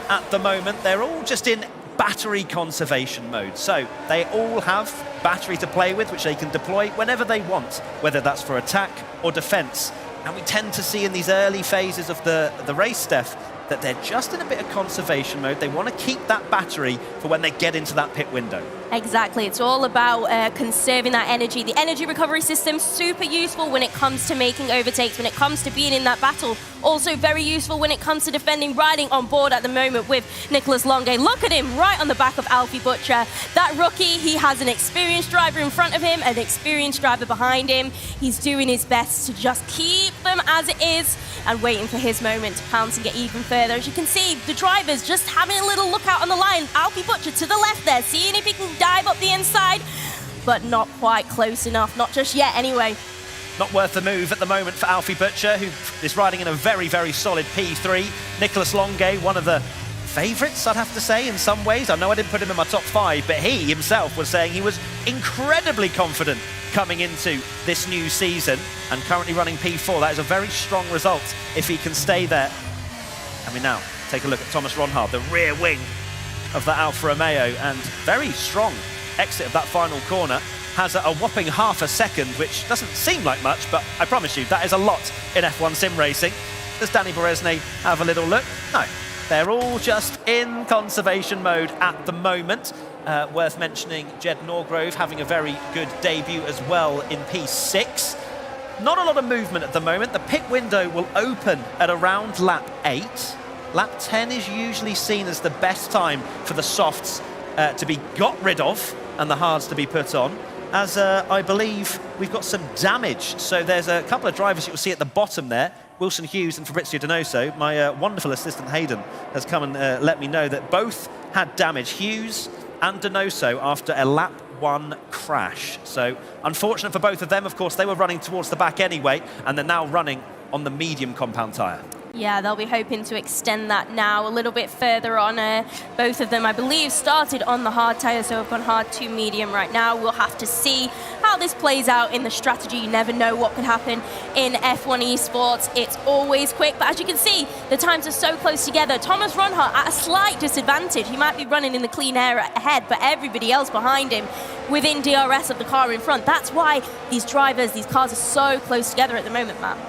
at the moment. They're all just in battery conservation mode, so they all have battery to play with, which they can deploy whenever they want, whether that's for attack or defense. And we tend to see in these early phases of the race, Steph, that they're just in a bit of conservation mode. They want to keep that battery for when they get into that pit window. Exactly, it's all about conserving that energy. The energy recovery system, super useful when it comes to making overtakes, when it comes to being in that battle. Also very useful when it comes to defending, riding on board at the moment with Nicholas Longuet. Look at him right on the back of Alfie Butcher. That rookie, he has an experienced driver in front of him, an experienced driver behind him. He's doing his best to just keep them as it is and waiting for his moment to pounce and get even further. As you can see, the drivers just having a little look out on the line. Alfie Butcher to the left there, seeing if he can dive up the inside, but not quite close enough, not just yet anyway. Not worth the move at the moment for Alfie Butcher, who is riding in a very, very solid P3. Nicholas Longuet, one of the favourites, I'd have to say, in some ways. I know I didn't put him in my top 5, but he himself was saying he was incredibly confident coming into this new season, and currently running P4. That is a very strong result if he can stay there. And we now take a look at Thomas Ronhaar, the rear wing of the Alfa Romeo, and very strong exit of that final corner. Has a whopping half a second, which doesn't seem like much, but I promise you, that is a lot in F1 sim racing. Does Danny Berezny have a little look? No, they're all just in conservation mode at the moment. Worth mentioning, Jed Norgrove having a very good debut as well in P6. Not a lot of movement at the moment. The pit window will open at around lap 8. Lap 10 is usually seen as the best time for the softs to be got rid of and the hards to be put on, as I believe we've got some damage. So there's a couple of drivers you'll see at the bottom there, Wilson Hughes and Fabrizio Donoso. My wonderful assistant Hayden has come and let me know that both had damage, Hughes and Donoso, after a lap 1 crash. So unfortunate for both of them. Of course, they were running towards the back anyway, and they're now running on the medium compound tyre. Yeah, they'll be hoping to extend that now a little bit further on. Both of them, I believe, started on the hard tyre, so have gone hard to medium right now. We'll have to see how this plays out in the strategy. You never know what could happen in F1 Esports. It's always quick, but as you can see, the times are so close together. Thomas Ronhaar at a slight disadvantage. He might be running in the clean air ahead, but everybody else behind him within DRS of the car in front. That's why these drivers, these cars are so close together at the moment, Matt.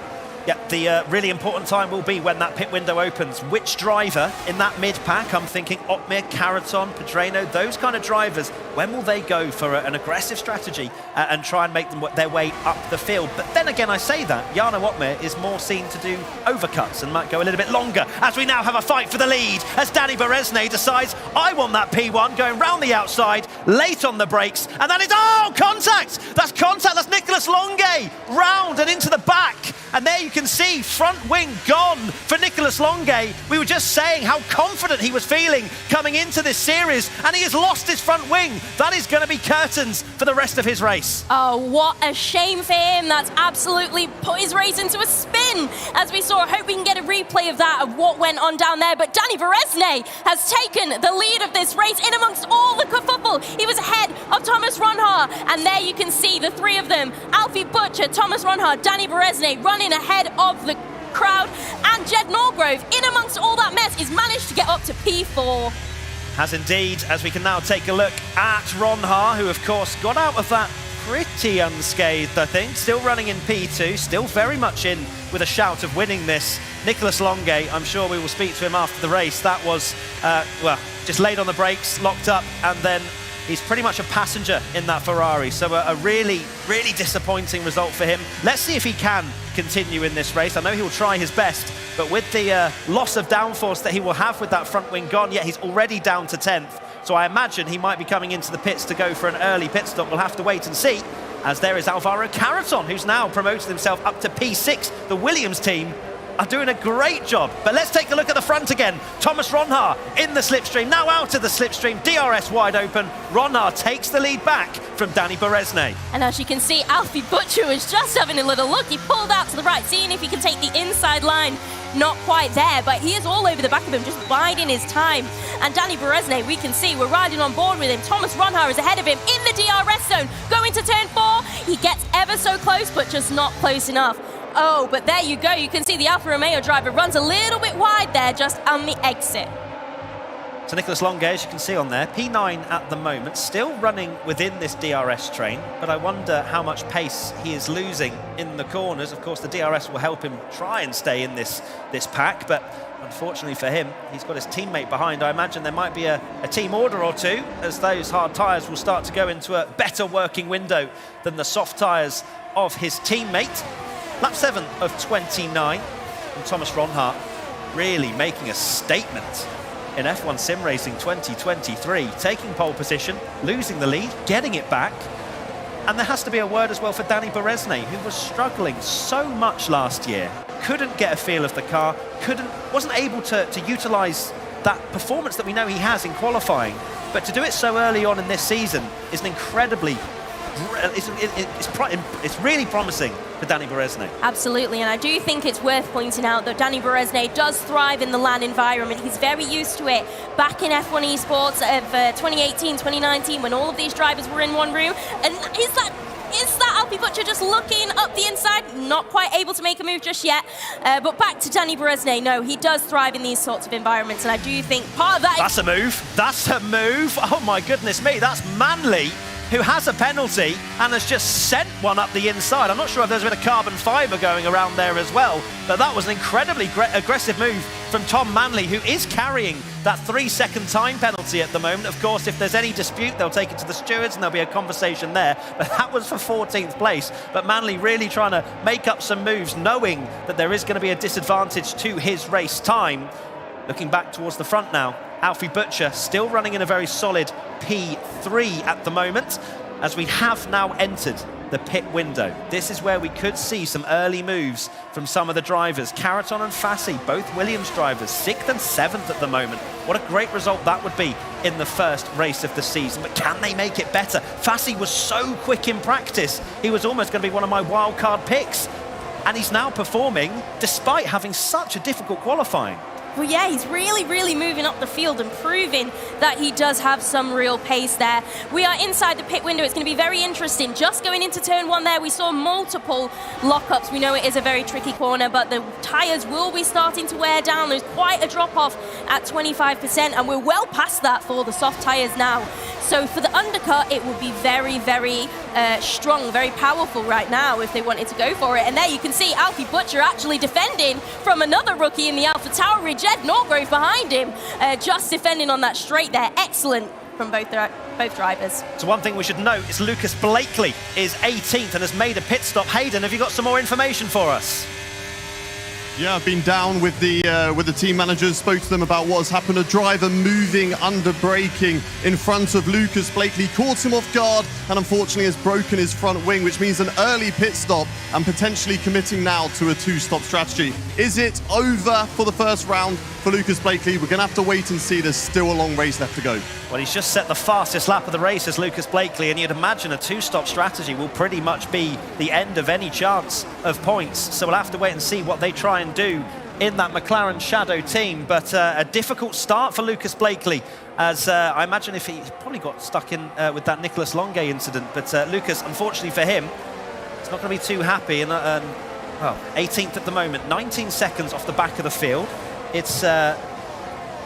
Yeah, the really important time will be when that pit window opens. Which driver in that mid-pack? I'm thinking Otmir, Caraton, Pedreno, those kind of drivers. When will they go for an aggressive strategy and try and make them their way up the field? But then again, I say that, Jarno Otmir is more seen to do overcuts and might go a little bit longer, as we now have a fight for the lead, as Danny Berezny decides, I want that P1, going round the outside, late on the brakes, and that is, oh, contact! That's contact, that's Nicolas Longuet, round and into the back. And there you can see front wing gone for Nicolas Longuet. We were just saying how confident he was feeling coming into this series, and he has lost his front wing. That is going to be curtains for the rest of his race. Oh, what a shame for him. That's absolutely put his race into a spin, as we saw. I hope we can get a replay of that, of what went on down there. But Danny Berezny has taken the lead of this race in amongst all the kerfuffle. He was ahead of Thomas Ronhaar, and there you can see the three of them, Alfie Butcher, Thomas Ronhaar, Danny Berezny, running ahead of the crowd, and Jed Norgrove, in amongst all that mess, is managed to get up to P4. Has indeed, as we can now take a look at Ronhaar, who of course got out of that pretty unscathed, I think. Still running in P2, still very much in with a shout of winning this. Nicolas Longuet, I'm sure we will speak to him after the race. That was, well, just laid on the brakes, locked up, and then he's pretty much a passenger in that Ferrari. So a really, really disappointing result for him. Let's see if he can continue in this race. I know he'll try his best, but with the loss of downforce that he will have with that front wing gone, yet he's already down to 10th. So I imagine he might be coming into the pits to go for an early pit stop. We'll have to wait and see, as there is Alvaro Caraton, who's now promoted himself up to P6. The Williams team are doing a great job. But let's take a look at the front again. Thomas Ronhaar in the slipstream, now out of the slipstream, DRS wide open. Ronhaar takes the lead back from Danny Berezny. And as you can see, Alfie Butcher was just having a little look. He pulled out to the right, seeing if he can take the inside line. Not quite there, but he is all over the back of him, just biding his time. And Danny Berezny, we can see, we're riding on board with him. Thomas Ronhaar is ahead of him in the DRS zone, going to turn 4. He gets ever so close, but just not close enough. Oh, but there you go. You can see the Alfa Romeo driver runs a little bit wide there, just on the exit. So Nicolas Longuet, as you can see on there, P9 at the moment, still running within this DRS train, but I wonder how much pace he is losing in the corners. Of course, the DRS will help him try and stay in this pack, but unfortunately for him, he's got his teammate behind. I imagine there might be a team order or two, as those hard tyres will start to go into a better working window than the soft tyres of his teammate. Lap 7 of 29, and Thomas Ronhaar really making a statement in F1 Sim Racing 2023, taking pole position, losing the lead, getting it back. And there has to be a word as well for Danny Berezny, who was struggling so much last year. Couldn't get a feel of the car, wasn't able to utilise that performance that we know he has in qualifying. But to do it so early on in this season is an incredibly it's really promising for Danny Berezny. Absolutely, and I do think it's worth pointing out that Danny Berezny does thrive in the LAN environment. He's very used to it. Back in F1 Esports of 2018, 2019, when all of these drivers were in one room, and is that Alfie Butcher just looking up the inside, not quite able to make a move just yet. But back to Danny Berezne. No, he does thrive in these sorts of environments, and I do think part of that That's a move. That's a move. Oh my goodness me, that's Manly, who has a penalty and has just sent one up the inside. I'm not sure if there's a bit of carbon fibre going around there as well, but that was an incredibly aggressive move from Tom Manley, who is carrying that 3-second time penalty at the moment. Of course, if there's any dispute, they'll take it to the stewards and there'll be a conversation there. But that was for 14th place. But Manley really trying to make up some moves, knowing that there is going to be a disadvantage to his race time. Looking back towards the front now, Alfie Butcher still running in a very solid P3 at the moment, as we have now entered the pit window. This is where we could see some early moves from some of the drivers. Caraton and Fassi, both Williams drivers, 6th and 7th at the moment. What a great result that would be in the first race of the season, but can they make it better? Fassi was so quick in practice, he was almost going to be one of my wildcard picks, and he's now performing despite having such a difficult qualifying. Well, yeah, he's really moving up the field and proving that he does have some real pace there. We are inside the pit window. It's going to be very interesting. Just going into turn 1 there, we saw multiple lockups. We know it is a very tricky corner, but the tyres will be starting to wear down. There's quite a drop-off at 25%, and we're well past that for the soft tyres now. So for the undercut, it would be very strong, very powerful right now if they wanted to go for it. And there you can see Alfie Butcher actually defending from another rookie in the Alpha Tauri, Jed Norgrove behind him, just defending on that straight there. Excellent from both drivers. So one thing we should note is Lucas Blakely is 18th and has made a pit stop. Hayden, have you got some more information for us? Yeah, I've been down with the team managers, spoke to them about what has happened. A driver moving under braking in front of Lucas Blakely, caught him off guard and unfortunately has broken his front wing, which means an early pit stop and potentially committing now to a 2-stop strategy. Is it over for the first round for Lucas Blakely? We're going to have to wait and see. There's still a long race left to go. Well, he's just set the fastest lap of the race as Lucas Blakely, and you'd imagine a 2-stop strategy will pretty much be the end of any chance of points. So we'll have to wait and see what they try and do in that McLaren Shadow team. But a difficult start for Lucas Blakely, as I imagine if he probably got stuck in with that Nicolas Longuet incident. But Lucas, unfortunately for him, it's not going to be too happy. And well, 18th at the moment, 19 seconds off the back of the field. It's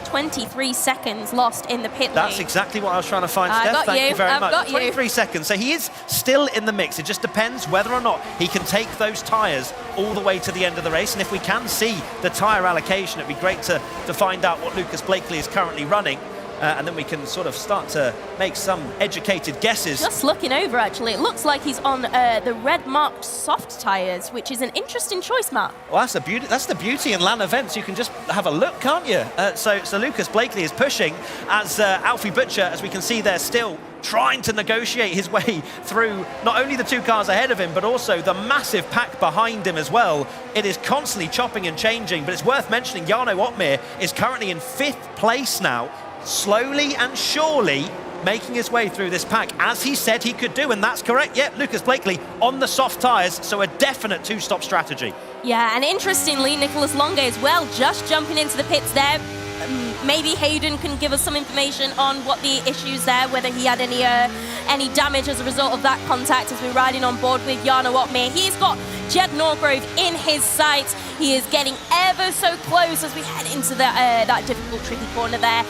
23 seconds lost in the pit lane. That's exactly what I was trying to find, Steph. Thank you very much. 23 seconds. So he is still in the mix. It just depends whether or not he can take those tyres all the way to the end of the race. And if we can see the tyre allocation, it'd be great to find out what Lucas Blakely is currently running. And then we can sort of start to make some educated guesses. Just looking over, actually, it looks like he's on the red-marked soft tyres, which is an interesting choice, Matt. Well, that's the beauty. That's the beauty in LAN events. You can just have a look, can't you? So Lucas Blakely is pushing as Alfie Butcher, as we can see there, still trying to negotiate his way through not only the 2 cars ahead of him, but also the massive pack behind him as well. It is constantly chopping and changing, but it's worth mentioning Jarno Otmir is currently in 5th place now, slowly and surely making his way through this pack, as he said he could do, and that's correct. Yep, Lucas Blakely on the soft tyres, so a definite 2-stop strategy. Yeah, and interestingly, Nicolas Longuet as well, just jumping into the pits there. Maybe Hayden can give us some information on what the issues there, whether he had any damage as a result of that contact as we're riding on board with Jarno Otmir. He's got Jed Norgrove in his sights. He is getting ever so close as we head into that difficult, tricky corner there.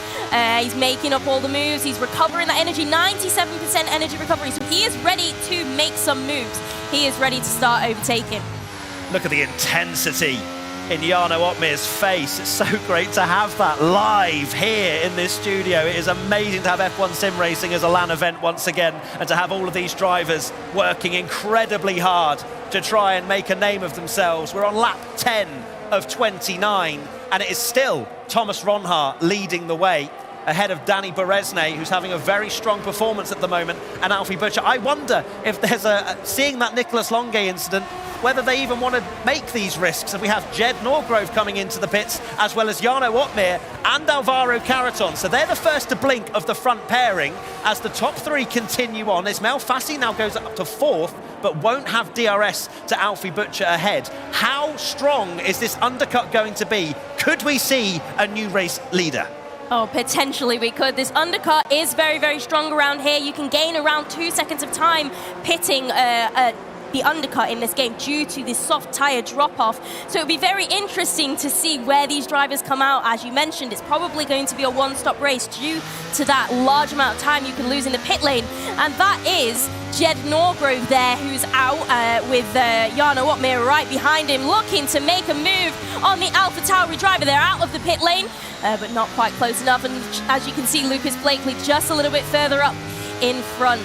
He's making up all the moves. He's recovering that energy, 97% energy recovery. So he is ready to make some moves. He is ready to start overtaking. Look at the intensity in Jarno Otmir's face. It's so great to have that live here in this studio. It is amazing to have F1 Sim Racing as a LAN event once again, and to have all of these drivers working incredibly hard to try and make a name of themselves. We're on lap 10 of 29, and it is still Thomas Ronhart leading the way, ahead of Danny Berezne, who's having a very strong performance at the moment, and Alfie Butcher. I wonder if there's seeing that Nicolas Longuet incident, whether they even want to make these risks. And we have Jed Norgrove coming into the pits, as well as Jarno Otmir and Alvaro Caraton. So they're the first to blink of the front pairing as the top 3 continue on. Ismail Fassi now goes up to 4th, but won't have DRS to Alfie Butcher ahead. How strong is this undercut going to be? Could we see a new race leader? Oh, potentially we could. This undercut is very strong around here. You can gain around 2 seconds of time pitting the undercut in this game due to this soft tyre drop-off. So it'll be very interesting to see where these drivers come out. As you mentioned, it's probably going to be a one-stop race due to that large amount of time you can lose in the pit lane. And that is Jed Norgrove there, who's out with Jarno Otmir right behind him, looking to make a move on the AlphaTauri driver. They're out of the pit lane, but not quite close enough. And as you can see, Lucas Blakely just a little bit further up in front.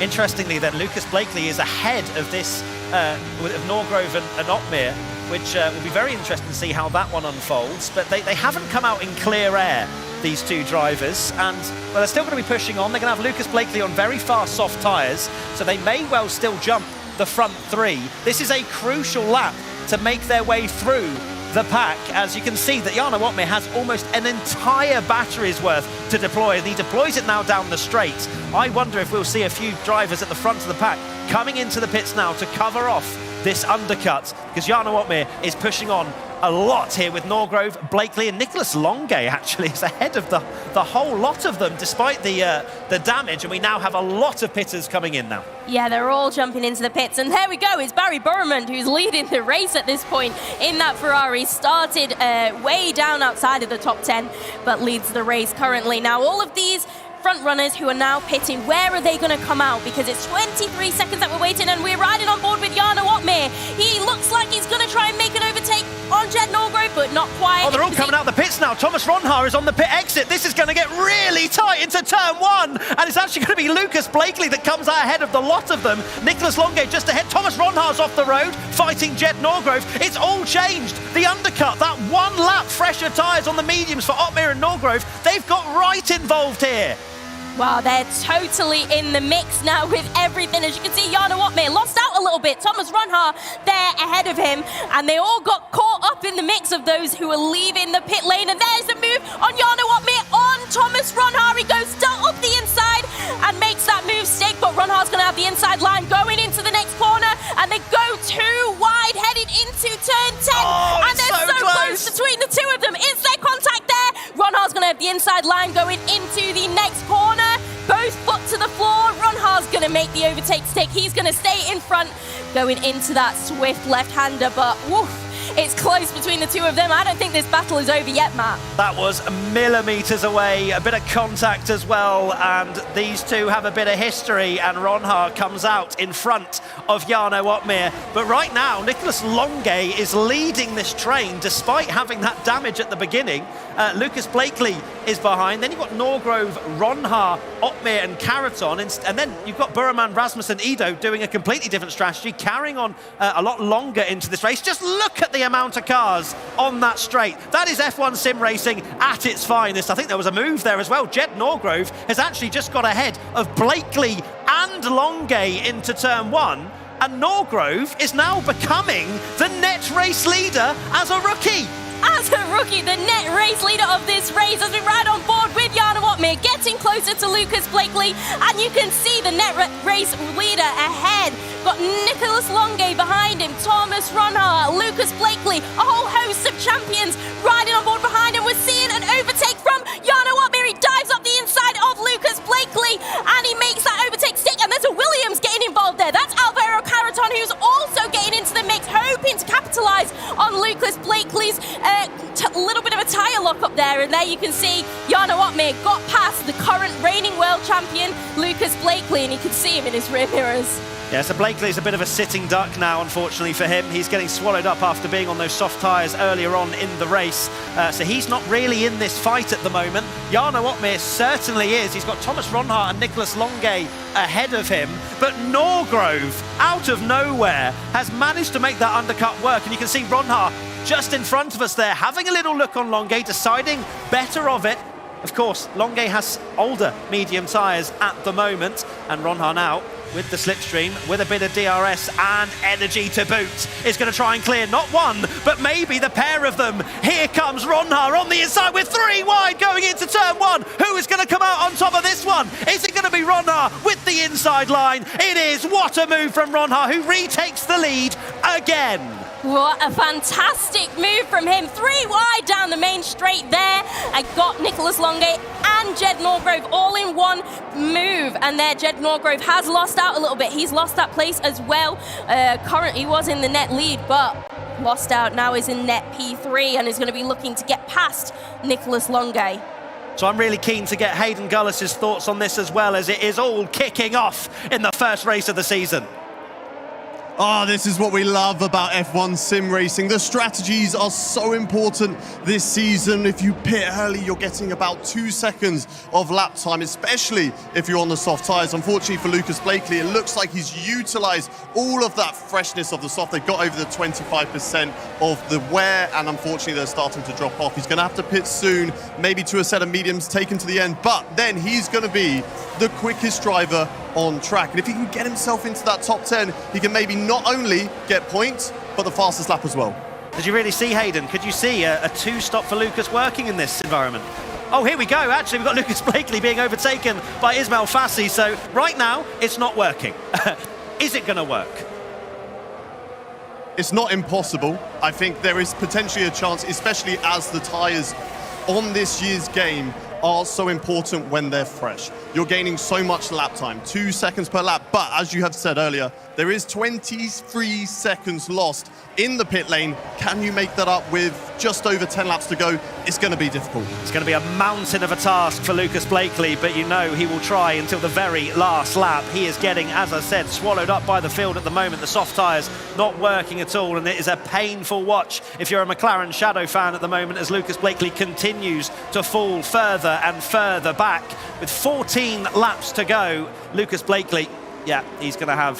Interestingly then, Lucas Blakely is ahead of this, of Norgrove and Otmir, which will be very interesting to see how that one unfolds. But they haven't come out in clear air, these two drivers, and well, they're still going to be pushing on. They're going to have Lucas Blakely on very fast soft tyres, so they may well still jump the front three. This is a crucial lap to make their way through the pack, as you can see that Jarno Otmir has almost an entire battery's worth to deploy, and he deploys it now down the straight. I wonder if we'll see a few drivers at the front of the pack coming into the pits now to cover off this undercut, because Jarno Otmir is pushing on a lot here with Norgrove, Blakely, and Nicholas Longay actually is ahead of the whole lot of them, despite the damage, and we now have a lot of pitters coming in now. Yeah, they're all jumping into the pits, and there we go. It's Barry Burmond who's leading the race at this point in that Ferrari. Started way down outside of the top 10, but leads the race currently. Now, all of these front runners who are now pitting, where are they going to come out? Because it's 23 seconds that we're waiting, and we're riding on board with Jarno Otmir. He looks like he's going to try and make an overtake on Jed Norgrove, but not quite. Oh, they're all coming out the pits now. Thomas Ronhaar is on the pit exit. This is going to get really tight into turn one, and it's actually going to be Lucas Blakely that comes out ahead of the lot of them. Nicholas Longay just ahead. Thomas Ronhaar's off the road, fighting Jed Norgrove. It's all changed. The undercut, that one lap fresher tyres on the mediums for Otmir and Norgrove, they've got right involved here. Wow, they're totally in the mix now with everything. As you can see, Jarno Otmir lost out a little bit. Thomas Ronhaar there ahead of him, and they all got caught up in the mix of those who are leaving the pit lane. And there's the move on Jarno Otmir on Thomas Ronhaar. He goes down up the inside and makes that move stick, but Ronhaar's going to have the inside line going into the next corner, and they go too wide heading into turn 10. Oh, and they're so close between the two of them. Is there contact there? Ronhaar's going to have the inside line going into the next corner. Both foot to the floor. Ronhaar's going to make the overtake stick. He's going to stay in front, going into that swift left-hander, but woof, it's close between the two of them. I don't think this battle is over yet, Matt. That was millimetres away, a bit of contact as well, and these two have a bit of history, and Ronhaar comes out in front of Jarno Otmir. But right now, Nicholas Longay is leading this train despite having that damage at the beginning. Lucas Blakely is behind. Then you've got Norgrove, Ronhaar, Otmir and Karaton, and then you've got Buraman, Rasmussen, Ido doing a completely different strategy, carrying on a lot longer into this race. Just look at the amount of cars on that straight. That is F1 sim racing at its finest. I think there was a move there as well. Jed Norgrove has actually just got ahead of Blakely and Longay into turn one, and Norgrove is now becoming the net race leader as a rookie. As a rookie, the net race leader of this race, as we ride on board with Jarno Otmir, getting closer to Lucas Blakely, and you can see the net race leader ahead. Got Nicholas Longay behind him, Thomas Ronhaar, Lucas Blakely, a whole host of champions riding on board behind him. We're seeing an overtake from Jarno Otmir. He dives up the inside of Lucas Blakely, and he makes that overtake stick, and there's a Williams getting involved there. That's Alvaro Karaton, who's also getting into the mix, hoping to capitalise on Lucas Blakely's little bit of a tyre lock up there, and there you can see Jarno Otmir got past the current reigning world champion Lucas Blakely, and you can see him in his rear mirrors. Yeah, so Blakely's a bit of a sitting duck now, unfortunately for him. He's getting swallowed up after being on those soft tyres earlier on in the race. So he's not really in this fight at the moment. Jarno Otmir certainly is. He's got Thomas Ronhaar and Nicholas Longay ahead of him. But Norgrove, out of nowhere, has managed to make that undercut work. And you can see Ronhaar just in front of us there, having a little look on Longay, deciding better of it. Of course, Longay has older medium tyres at the moment, and Ronhaar now, with the slipstream, with a bit of DRS and energy to boot, is going to try and clear not one, but maybe the pair of them. Here comes Ronhaar on the inside with 3 wide going into turn one. Who is going to come out on top of this one? Is it going to be Ronhaar with the inside line? It is. What a move from Ronhaar, who retakes the lead again. What a fantastic move from him. 3 wide down the main straight there. And got Nicholas Longay and Jed Norgrove all in one move. And there, Jed Norgrove has lost out a little bit. He's lost that place as well. Currently was in the net lead, but lost out. Now is in net P3 and is going to be looking to get past Nicholas Longay. So I'm really keen to get Hayden Gullis's thoughts on this as well, as it is all kicking off in the first race of the season. Oh, this is what we love about F1 sim racing. The strategies are so important this season. If you pit early, you're getting about 2 seconds of lap time, especially if you're on the soft tyres. Unfortunately for Lucas Blakely, it looks like he's utilised all of that freshness of the soft. They got over the 25% of the wear, and unfortunately they're starting to drop off. He's going to have to pit soon, maybe to a set of mediums taken to the end, but then he's going to be the quickest driver on track. And if he can get himself into that top 10, he can maybe not only get points, but the fastest lap as well. Did you really see Hayden? Could you see a 2-stop for Lucas working in this environment? Oh, here we go. Actually, we've got Lucas Blakely being overtaken by Ismail Fassi. So right now, it's not working. Is it going to work? It's not impossible. I think there is potentially a chance, especially as the tyres on this year's game are so important when they're fresh. You're gaining so much lap time, 2 seconds per lap, but as you have said earlier, there is 23 seconds lost in the pit lane. Can you make that up with just over 10 laps to go? It's going to be difficult. It's going to be a mountain of a task for Lucas Blakely, but you know he will try until the very last lap. He is getting, as I said, swallowed up by the field at the moment. The soft tyres not working at all, and it is a painful watch if you're a McLaren Shadow fan at the moment, as Lucas Blakely continues to fall further and further back. With 14 laps to go, Lucas Blakely, yeah, he's going to have,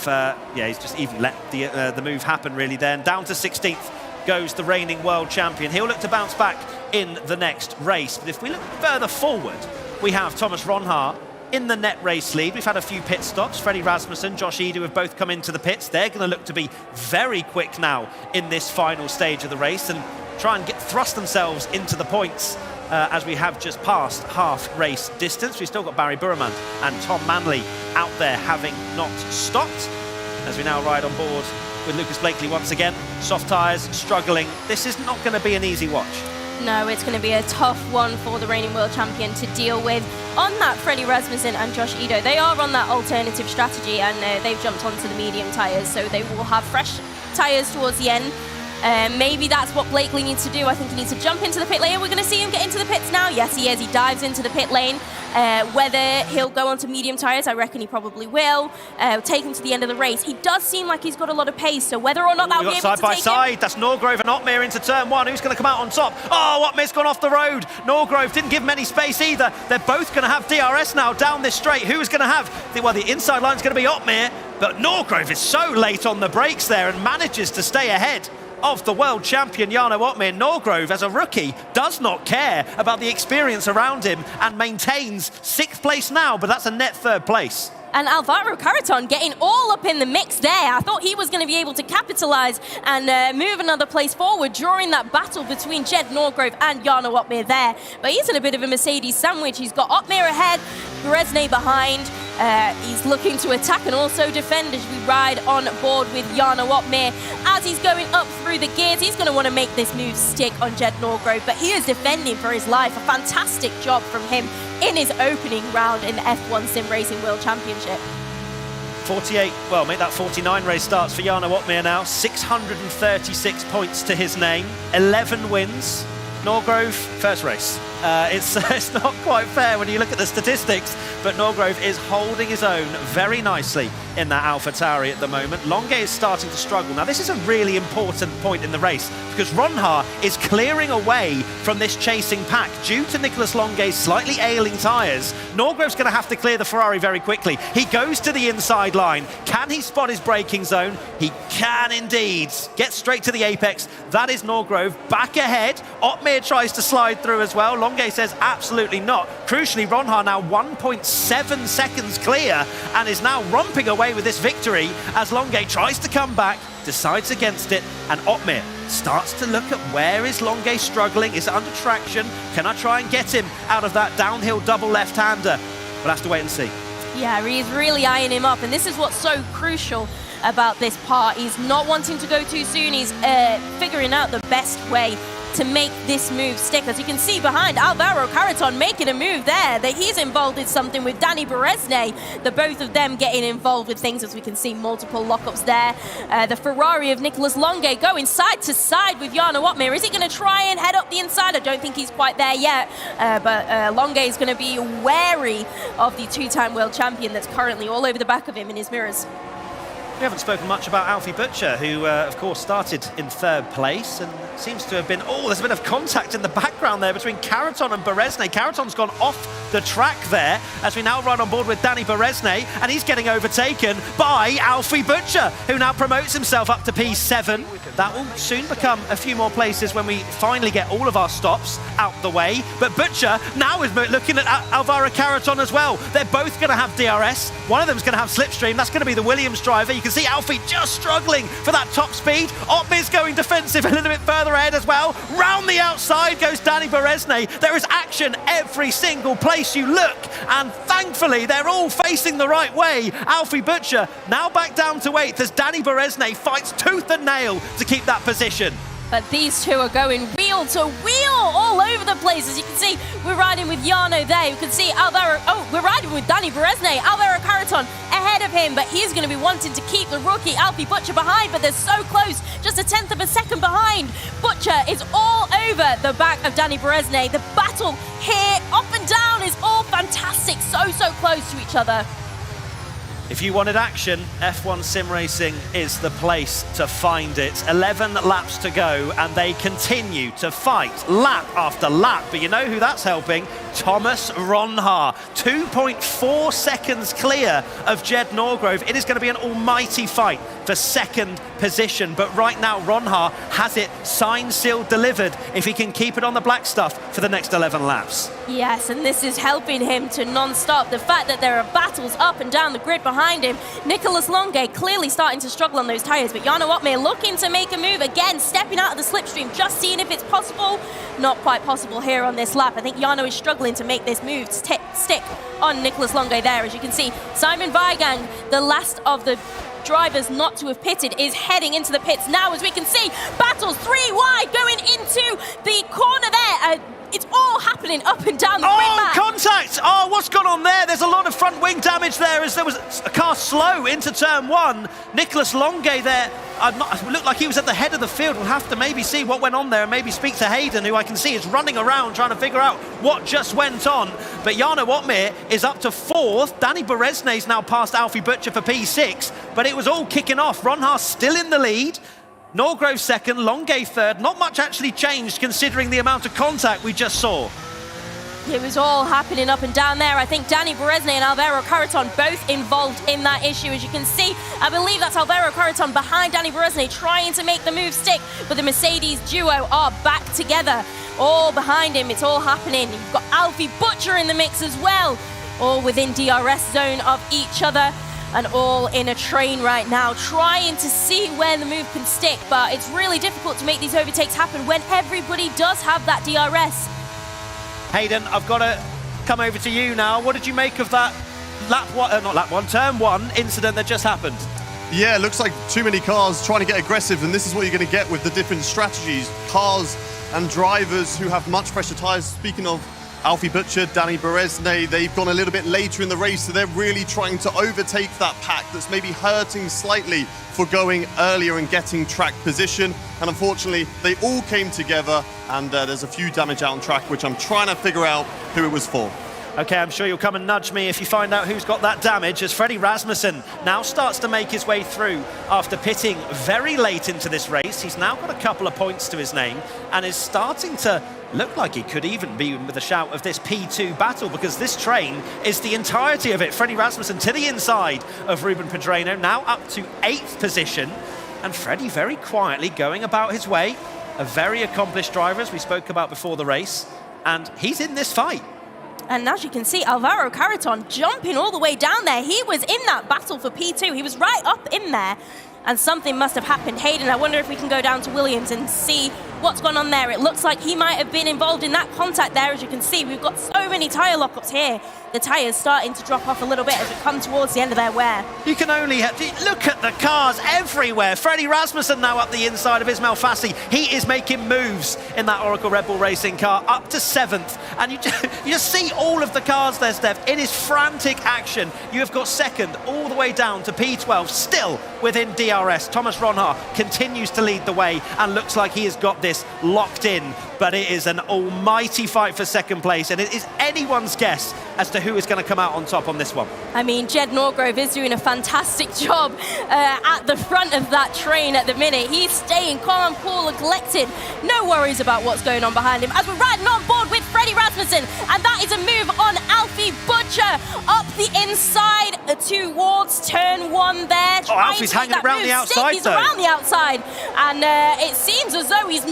he's just even let the move happen really then. Down to 16th goes the reigning world champion. He'll look to bounce back in the next race. But if we look further forward, we have Thomas Ronhaar in the net race lead. We've had a few pit stops. Freddie Rasmussen, Josh Edu have both come into the pits. They're going to look to be very quick now in this final stage of the race and try and thrust themselves into the points. As we have just passed half race distance. We've still got Barry Burman and Tom Manley out there having not stopped. As we now ride on board with Lucas Blakely once again. Soft tyres, struggling. This is not going to be an easy watch. No, it's going to be a tough one for the reigning world champion to deal with. On that, Freddie Rasmussen and Josh Edo, they are on that alternative strategy, and they've jumped onto the medium tyres, so they will have fresh tyres towards the end. Maybe that's what Blakely needs to do. I think he needs to jump into the pit lane. We're going to see him get into the pits now. Yes, he is. He dives into the pit lane. Whether he'll go onto medium tyres, I reckon he probably will. Take him to the end of the race. He does seem like he's got a lot of pace, so whether or not that'll be able to take him... Side by side, that's Norgrove and Otmir into turn 1. Who's going to come out on top? Oh, Otmir's gone off the road. Norgrove didn't give him any space either. They're both going to have DRS now down this straight. Who's going to have... Well, the inside line's going to be Otmir, but Norgrove is so late on the brakes there and manages to stay ahead of the world champion Jarno Otmir. Norgrove, as a rookie, does not care about the experience around him and maintains 6th place now, but that's a net 3rd place. And Alvaro Caraton getting all up in the mix there. I thought he was going to be able to capitalise and move another place forward during that battle between Jed Norgrove and Jarno Otmir there. But he's in a bit of a Mercedes sandwich. He's got Otmir ahead, Beresne behind. He's looking to attack and also defend as we ride on board with Jarno Otmir. As he's going up through the gears, he's going to want to make this move stick on Jed Norgrove, but he is defending for his life. A fantastic job from him in his opening round in the F1 Sim Racing World Championship. 48, well, make that 49 race starts for Jarno Otmir now. 636 points to his name, 11 wins. Norgrove, first race. It's not quite fair when you look at the statistics, but Norgrove is holding his own very nicely in that AlphaTauri at the moment. Longay is starting to struggle. Now, this is a really important point in the race because Ronhaar is clearing away from this chasing pack due to Nicholas Longay's slightly ailing tyres. Norgrove's going to have to clear the Ferrari very quickly. He goes to the inside line. Can he spot his braking zone? He can indeed. Get straight to the apex. That is Norgrove back ahead. Otmir tries to slide through as well. Longay says absolutely not. Crucially, Ronhaar now 1.7 seconds clear and is now romping away with this victory as Longay tries to come back, decides against it, and Otmir starts to look at where is Longay struggling. Is it under traction? Can I try and get him out of that downhill double left-hander? We'll have to wait and see. Yeah, he's really eyeing him up, and this is what's so crucial about this part. He's not wanting to go too soon. He's figuring out the best way to make this move stick. As you can see behind, Alvaro Caraton making a move there, that he's involved in something with Danny Berezne. The both of them getting involved with things, as we can see multiple lockups there. The Ferrari of Nicolas Longue going side to side with Jarno Otmir. Is he going to try and head up the inside? I don't think he's quite there yet, but Longue is going to be wary of the two-time world champion that's currently all over the back of him in his mirrors. We haven't spoken much about Alfie Butcher, who, of course, started in 3rd place and seems to have been... Oh, there's a bit of contact in the background there between Caraton and Berezne. Caraton's gone off the track there as we now run on board with Danny Berezne, and he's getting overtaken by Alfie Butcher, who now promotes himself up to P7. That will soon become a few more places when we finally get all of our stops out the way. But Butcher now is looking at Alvaro Caraton as well. They're both going to have DRS. One of them's going to have Slipstream. That's going to be the Williams driver. You can see Alfie just struggling for that top speed. Otmir's going defensive a little bit further ahead as well. Round the outside goes Danny Berezne. There is action every single place you look, and thankfully they're all facing the right way. Alfie Butcher now back down to 8th as Danny Berezne fights tooth and nail to keep that position. But these two are going wheel to wheel all over the place. As you can see, we're riding with Jarno there. You can see Alvaro, we're riding with Danny Berezne. Alvaro Caraton ahead of him, but he's going to be wanting to keep the rookie Alfie Butcher behind, but they're so close, just a 1/10 of a second behind. Butcher is all over the back of Danny Berezne. The battle here, up and down, is all fantastic. So close to each other. If you wanted action, F1 Sim Racing is the place to find it. 11 laps to go, and they continue to fight lap after lap. But you know who that's helping? Thomas Ronhaar. 2.4 seconds clear of Jed Norgrove. It is going to be an almighty fight for 2nd position. But right now, Ronhaar has it signed, sealed, delivered if he can keep it on the black stuff for the next 11 laps. Yes, and this is helping him to non-stop. The fact that there are battles up and down the grid behind him. Nicolas Longue clearly starting to struggle on those tyres, but Jarno Otmir looking to make a move again, stepping out of the slipstream, just seeing if it's possible. Not quite possible here on this lap. I think Jarno is struggling to make this move stick on Nicolas Longue there. As you can see, Simon Weigang, the last of the drivers not to have pitted, is heading into the pits now. As we can see, battles 3 wide going into the corner there. It's all happening up and down the grid map. Contact! Oh, what's gone on there? There's a lot of front wing damage there as there was a car slow into turn 1. Nicolas Longue there, looked like he was at the head of the field. We'll have to maybe see what went on there and maybe speak to Hayden, who I can see is running around trying to figure out what just went on. But Jarno Otmir is up to 4th. Danny Berezne's now past Alfie Butcher for P6, but it was all kicking off. Ronhaar still in the lead. Norgrove 2nd, Longue 3rd. Not much actually changed considering the amount of contact we just saw. It was all happening up and down there. I think Danny Berezne and Alvaro Caraton both involved in that issue. As you can see, I believe that's Alvaro Caraton behind Danny Berezne trying to make the move stick, but the Mercedes duo are back together. All behind him, it's all happening. You've got Alfie Butcher in the mix as well, all within DRS zone of each other. And all in a train right now, trying to see where the move can stick, but it's really difficult to make these overtakes happen when everybody does have that DRS. Hayden, I've got to come over to you now. What did you make of that turn 1 incident that just happened? Yeah, it looks like too many cars trying to get aggressive, and this is what you're going to get with the different strategies. Cars and drivers who have much fresher tyres. Speaking of Alfie Butcher, Danny Berezne, they've gone a little bit later in the race, so they're really trying to overtake that pack that's maybe hurting slightly for going earlier and getting track position. And unfortunately, they all came together, and there's a few damage out on track, which I'm trying to figure out who it was for. Okay, I'm sure you'll come and nudge me if you find out who's got that damage, as Freddie Rasmussen now starts to make his way through after pitting very late into this race. He's now got a couple of points to his name and is starting to look like he could even be with a shout of this P2 battle, because this train is the entirety of it. Freddie Rasmussen to the inside of Ruben Pedreno, now up to 8th position. And Freddie very quietly going about his way. A very accomplished driver, as we spoke about before the race. And he's in this fight. And as you can see, Alvaro Caraton jumping all the way down there. He was in that battle for P2. He was right up in there. and something must have happened. Hayden, I wonder if we can go down to Williams and see what's gone on there. It looks like he might have been involved in that contact there. As you can see, we've got so many tyre lockups here. The tyres starting to drop off a little bit as we come towards the end of their wear. You can only look at the cars everywhere. Freddie Rasmussen now up the inside of Ismail Fassi. He is making moves in that Oracle Red Bull Racing car up to 7th. And you just see all of the cars there, Steph. It is frantic action. You have got 2nd all the way down to P12, still within DRS. Thomas Ronhaar continues to lead the way and looks like he has got this locked in. But it is an almighty fight for 2nd place, and it is anyone's guess as to who is going to come out on top on this one. I mean, Jed Norgrove is doing a fantastic job at the front of that train at the minute. He's staying calm, cool and collected. No worries about what's going on behind him as we're riding on board with Freddie Rasmussen. And that is a move on Alfie Butcher up the inside towards turn 1 there. Oh, Alfie's hanging around the outside, He's though. around the outside. And it seems as though he's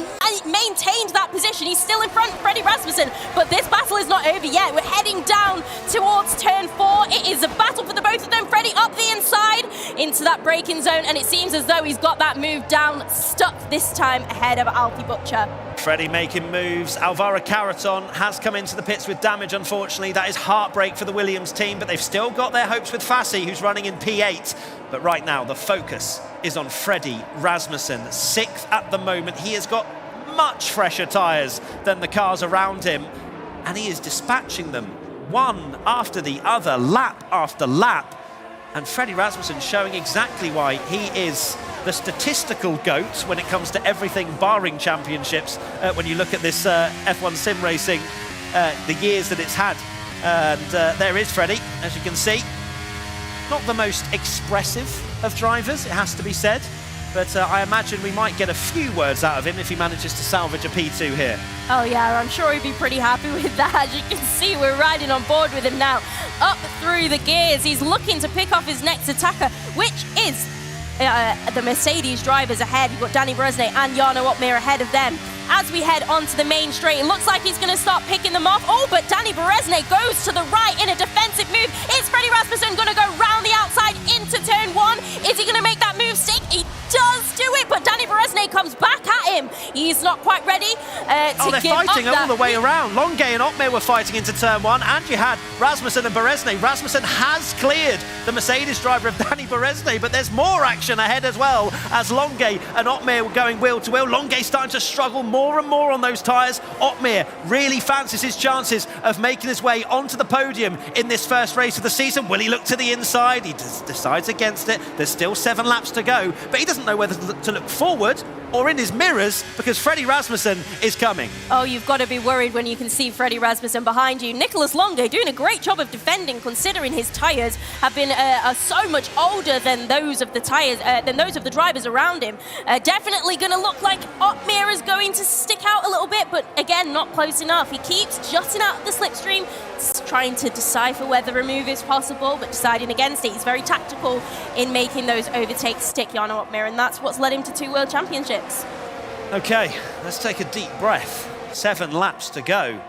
maintained that position. He's still in front of Freddie Rasmussen. But this battle is not over yet. We're heading down towards turn 4. It is a battle for the both of them. Freddie up the inside into that braking zone, and it seems as though he's got that move down, stuck this time ahead of Alfie Butcher. Freddie making moves. Alvaro Caraton has come into the pits with damage, unfortunately. That is heartbreak for the Williams team, but they've still got their hopes with Fassi, who's running in P8. But right now, the focus is on Freddie Rasmussen, 6th at the moment. He has got much fresher tyres than the cars around him, and he is dispatching them one after the other, lap after lap. And Freddie Rasmussen showing exactly why he is the statistical GOAT when it comes to everything barring championships. When you look at this F1 sim racing, the years that it's had. And there is Freddie, as you can see. Not the most expressive of drivers, it has to be said. But I imagine we might get a few words out of him if he manages to salvage a P2 here. Oh yeah, I'm sure he'd be pretty happy with that. As you can see, we're riding on board with him now. Up through the gears, he's looking to pick off his next attacker, which is the Mercedes drivers ahead. You've got Danny Bresnay and Jarno Opmeer ahead of them. As we head onto the main straight, it looks like he's going to start picking them off. Oh, but Danny Bresnay goes to the right in a defensive move. Is Freddie Rasmussen going to go round the outside into turn 1? Is he going to make that move stick? He does do it, but Danny Bresnay comes back at him. He's not quite ready to they're give up fighting all that the way lead. around. Longay and Opmeer were fighting into turn 1, and you had Rasmussen and Beresnay. Rasmussen has cleared the Mercedes driver of Danny Beresnay, but there's more action ahead as well, as Longay and Opmeer were going wheel to wheel. Longay starting to struggle more and more on those tyres. Opmeer really fancies his chances of making his way onto the podium in this first race of the season. Will he look to the inside? He decides against it. There's still 7 laps to go, but he doesn't know whether to look forward or in his mirrors, because Freddie Rasmussen is coming. Oh, you've got to be worried when you can see Freddie Rasmussen behind you. Nicholas Longay doing a great job of defending, considering his tyres have been so much older than those of the the drivers around him. Definitely going to look like Opmeer is going to stick out a little bit, but again, not close enough. He keeps jutting out the slipstream, trying to decipher whether a move is possible, but deciding against it. He's very tactical in making those overtakes stick, Jarno Opmeer, and that's what's led him to 2 World Championships. Okay, let's take a deep breath. 7 laps to go.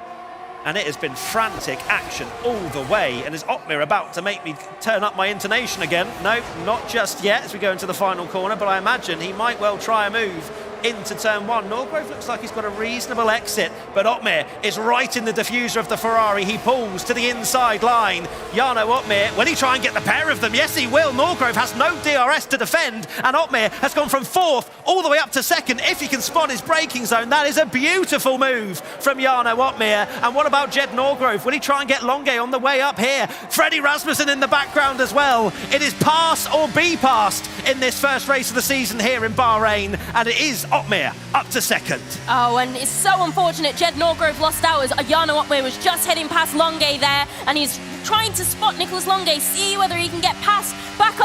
And it has been frantic action all the way. And is Opmeer about to make me turn up my intonation again? No, not just yet as we go into the final corner, but I imagine he might well try a move into turn 1. Norgrove looks like he's got a reasonable exit, but Opmeer is right in the diffuser of the Ferrari. He pulls to the inside line. Jarno Opmeer, will he try and get the pair of them? Yes, he will. Norgrove has no DRS to defend, and Opmeer has gone from 4th all the way up to 2nd. If he can spot his braking zone, that is a beautiful move from Jarno Opmeer. And what about Jed Norgrove? Will he try and get Longay on the way up here? Freddie Rasmussen in the background as well. It is pass or be passed in this first race of the season here in Bahrain, and it is Opmeer up to 2nd. Oh, and it's so unfortunate. Jed Norgrove lost hours. Jarno Opmeer was just heading past Longay there, and he's trying to spot Nicholas Longay, see whether he can get past, back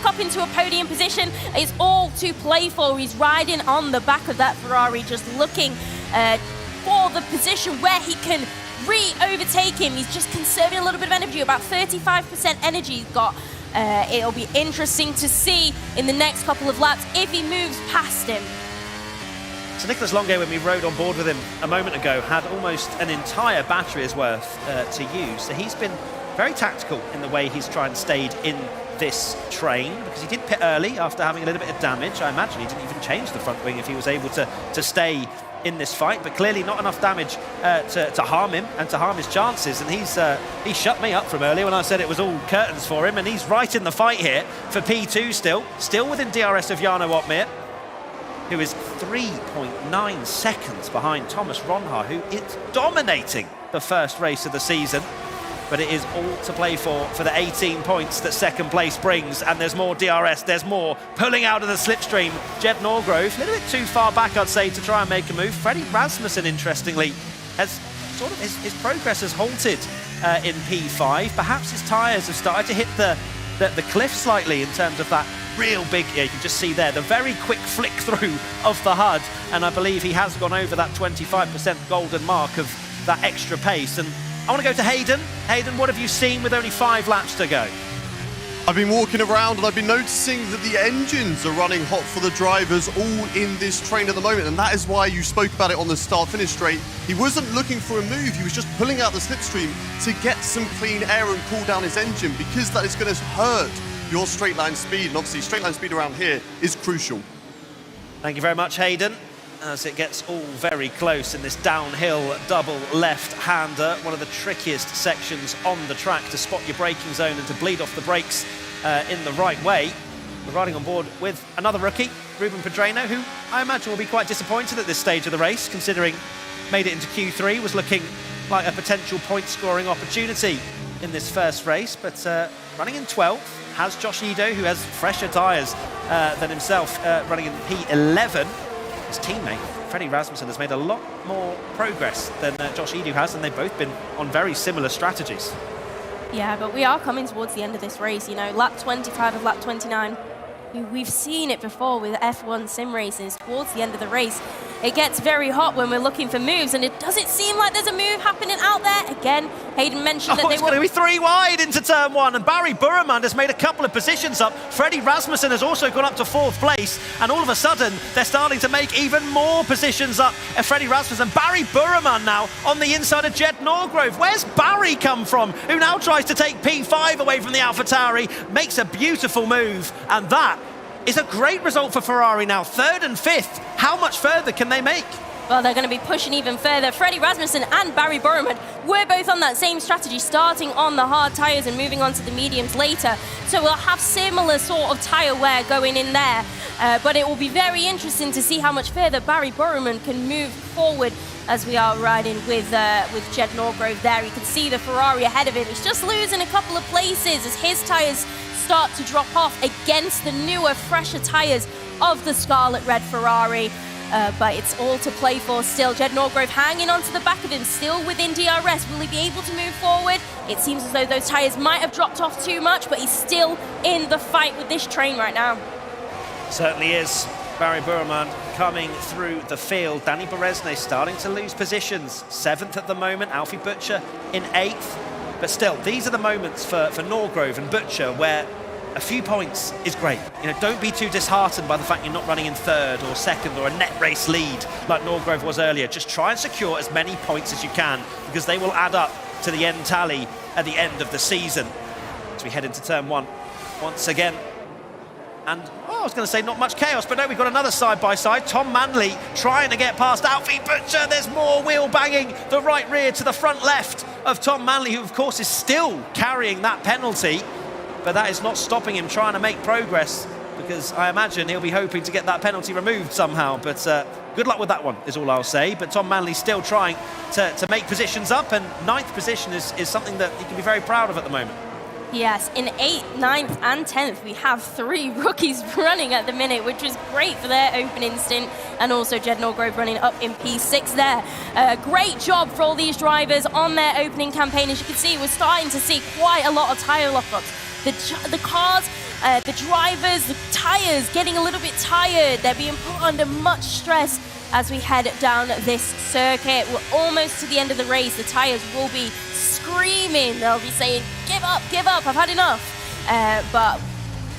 up into a podium position. It's all to play for. He's riding on the back of that Ferrari, just looking for the position where he can re-overtake him. He's just conserving a little bit of energy, about 35% energy he's got. It'll be interesting to see in the next couple of laps if he moves past him. So Nicholas Longay, when we rode on board with him a moment ago, had almost an entire battery's worth to use. So he's been very tactical in the way he's tried and stayed in this train, because he did pit early after having a little bit of damage. I imagine he didn't even change the front wing if he was able to stay in this fight, but clearly not enough damage to harm him and to harm his chances. And he shut me up from earlier when I said it was all curtains for him, and he's right in the fight here for P2 still within DRS of Jarno Opmeer, who is 3.9 seconds behind Thomas Ronhaar, who is dominating the first race of the season. But it is all to play for the 18 points that second place brings, and there's more DRS, there's more pulling out of the slipstream. Jed Norgrove, a little bit too far back, I'd say, to try and make a move. Freddie Rasmussen, interestingly, has sort of, his progress has halted in P5. Perhaps his tyres have started to hit the cliff slightly in terms of that real big, you can just see there, the very quick flick through of the HUD, and I believe he has gone over that 25% golden mark of that extra pace. And I want to go to Hayden. Hayden, what have you seen with only 5 laps to go? I've been walking around and I've been noticing that the engines are running hot for the drivers all in this train at the moment, and that is why you spoke about it on the start-finish straight. He wasn't looking for a move, he was just pulling out the slipstream to get some clean air and cool down his engine, because that is going to hurt your straight line speed, and obviously straight line speed around here is crucial. Thank you very much, Hayden. As it gets all very close in this downhill double left-hander, one of the trickiest sections on the track to spot your braking zone and to bleed off the brakes in the right way. We're riding on board with another rookie, Ruben Pedreno, who I imagine will be quite disappointed at this stage of the race, considering made it into Q3, was looking like a potential point-scoring opportunity in this first race, but running in 12th has Josh Ido, who has fresher tyres than himself, running in P11. His teammate, Freddie Rasmussen, has made a lot more progress than Josh Edu has, and they've both been on very similar strategies. Yeah, but we are coming towards the end of this race, you know, lap 25 of lap 29. We've seen it before with F1 sim races. Towards the end of the race, it gets very hot when we're looking for moves, and it doesn't seem like there's a move happening out there. Again, Hayden mentioned that they were going to be 3 wide into turn 1, and Barry Burman has made a couple of positions up. Freddie Rasmussen has also gone up to 4th place, and all of a sudden, they're starting to make even more positions up. Freddie Rasmussen, Barry Burman now on the inside of Jed Norgrove. Where's Barry come from, who now tries to take P5 away from the AlphaTauri, makes a beautiful move, and that is a great result for Ferrari now. 3rd and 5th. How much further can they make? Well, they're going to be pushing even further. Freddie Rasmussen and Barry Burman were both on that same strategy, starting on the hard tyres and moving on to the mediums later. So we'll have similar sort of tyre wear going in there. But it will be very interesting to see how much further Barry Burman can move forward as we are riding with Jed Norgrove there. You can see the Ferrari ahead of him. He's just losing a couple of places as his tyres start to drop off against the newer, fresher tyres of the Scarlet Red Ferrari. But it's all to play for still. Jed Norgrove hanging onto the back of him, still within DRS. Will he be able to move forward? It seems as though those tyres might have dropped off too much, but he's still in the fight with this train right now. Certainly is. Barry Burman coming through the field. Danny Berezne starting to lose positions. 7th at the moment, Alfie Butcher in 8th. But still, these are the moments for Norgrove and Butcher where a few points is great. You know, don't be too disheartened by the fact you're not running in 3rd or 2nd or a net race lead like Norgrove was earlier. Just try and secure as many points as you can, because they will add up to the end tally at the end of the season. As we head into turn 1 once again. And, I was going to say not much chaos, but no, we've got another side-by-side. Tom Manley trying to get past Alfie Butcher. There's more wheel banging the right rear to the front left of Tom Manley, who, of course, is still carrying that penalty. But that is not stopping him trying to make progress, because I imagine he'll be hoping to get that penalty removed somehow. But good luck with that one, is all I'll say. But Tom Manley still trying to make positions up, and 9th position is something that he can be very proud of at the moment. Yes, in 8th, 9th and 10th, we have 3 rookies running at the minute, which is great for their opening stint, and also Jed Norgrove running up in P6 there. Great job for all these drivers on their opening campaign. As you can see, we're starting to see quite a lot of tyre lockups. The cars, the drivers, the tyres getting a little bit tired. They're being put under much stress as we head down this circuit. We're almost to the end of the race. The tyres will be screaming. They'll be saying, give up, I've had enough. But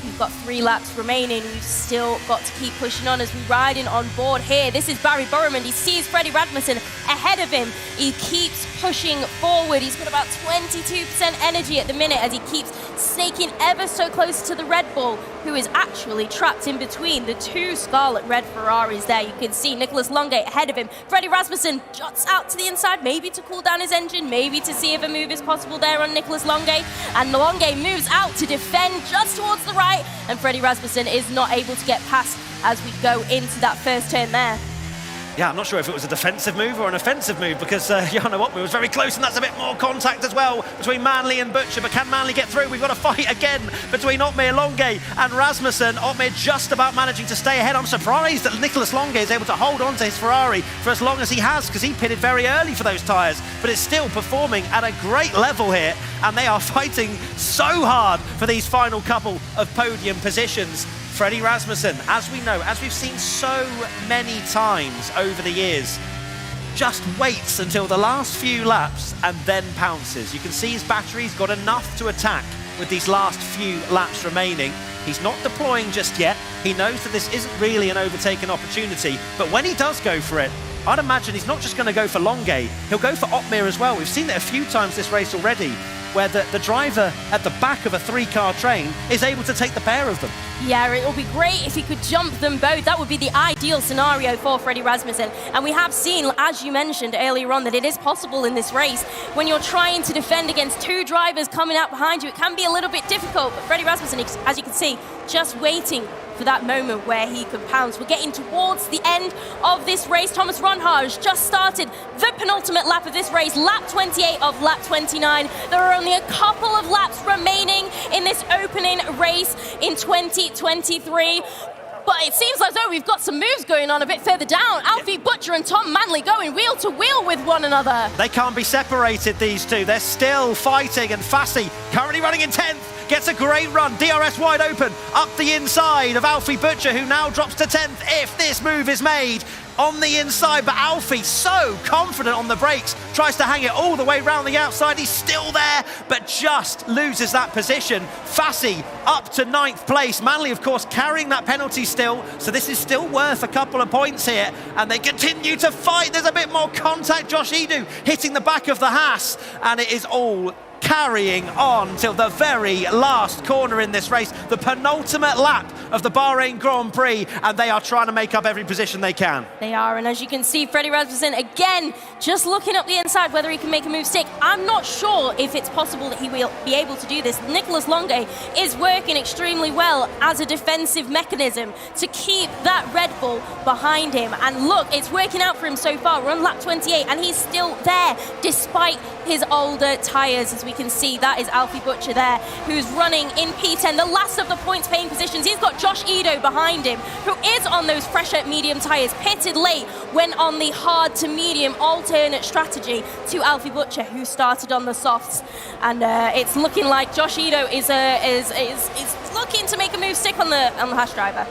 We've got 3 laps remaining. We've still got to keep pushing on as we ride in on board here. This is Barry Burman. He sees Freddie Rasmussen ahead of him. He keeps pushing forward. He's got about 22% energy at the minute as he keeps snaking ever so close to the Red Bull, who is actually trapped in between the 2 Scarlet Red Ferraris there. You can see Nicholas Longate ahead of him. Freddie Rasmussen jots out to the inside, maybe to cool down his engine, maybe to see if a move is possible there on Nicholas Longate. And Longate moves out to defend just towards the right, and Freddie Rasmussen is not able to get past as we go into that first turn there. Yeah, I'm not sure if it was a defensive move or an offensive move because Jarno Otmir was very close, and that's a bit more contact as well between Manley and Butcher. But can Manley get through? We've got a fight again between Otmir, Longay and Rasmussen. Otmir just about managing to stay ahead. I'm surprised that Nicholas Longay is able to hold on to his Ferrari for as long as he has, because he pitted very early for those tyres, but it's still performing at a great level here, and they are fighting so hard for these final couple of podium positions. Freddie Rasmussen, as we know, as we've seen so many times over the years, just waits until the last few laps and then pounces. You can see his battery's got enough to attack with these last few laps remaining. He's not deploying just yet. He knows that this isn't really an overtaken opportunity, but when he does go for it, I'd imagine he's not just going to go for Longay, he'll go for Otmir as well. We've seen it a few times this race already, where the driver at the back of a 3-car train is able to take the pair of them. Yeah, it would be great if he could jump them both. That would be the ideal scenario for Freddie Rasmussen. And we have seen, as you mentioned earlier on, that it is possible in this race. When you're trying to defend against 2 drivers coming out behind you, it can be a little bit difficult. But Freddie Rasmussen, as you can see, just waiting for that moment where he could pounce. We're getting towards the end of this race. Thomas Ronhage just started the penultimate lap of this race, lap 28 of lap 29. There are only a couple of laps remaining in this opening race in 2023. But it seems as though we've got some moves going on a bit further down. Alfie Butcher and Tom Manley going wheel to wheel with one another. They can't be separated, these two. They're still fighting, and Fassi, currently running in 10th, gets a great run. DRS wide open, up the inside of Alfie Butcher, who now drops to 10th if this move is made. On the inside, but Alfie so confident on the brakes, tries to hang it all the way round the outside. He's still there, but just loses that position. Fassi up to 9th place. Manley, of course, carrying that penalty still, so this is still worth a couple of points here, and they continue to fight. There's a bit more contact. Josh Edu hitting the back of the Haas, and it is all carrying on till the very last corner in this race, the penultimate lap of the Bahrain Grand Prix, and they are trying to make up every position they can. They are, and as you can see, Freddie Rasmussen, again, just looking up the inside, whether he can make a move stick. I'm not sure if it's possible that he will be able to do this. Nicholas Longay is working extremely well as a defensive mechanism to keep that Red Bull behind him. And look, it's working out for him so far. We're on lap 28, and he's still there despite his older tyres. As we can see, that is Alfie Butcher there, who's running in P10, the last of the points-paying positions. He's got Josh Edo behind him, who is on those fresher medium tyres, pitted late, went on the hard to medium alternate strategy to Alfie Butcher, who started on the softs. And it's looking like Josh Edo is looking to make a move stick on the Haas driver.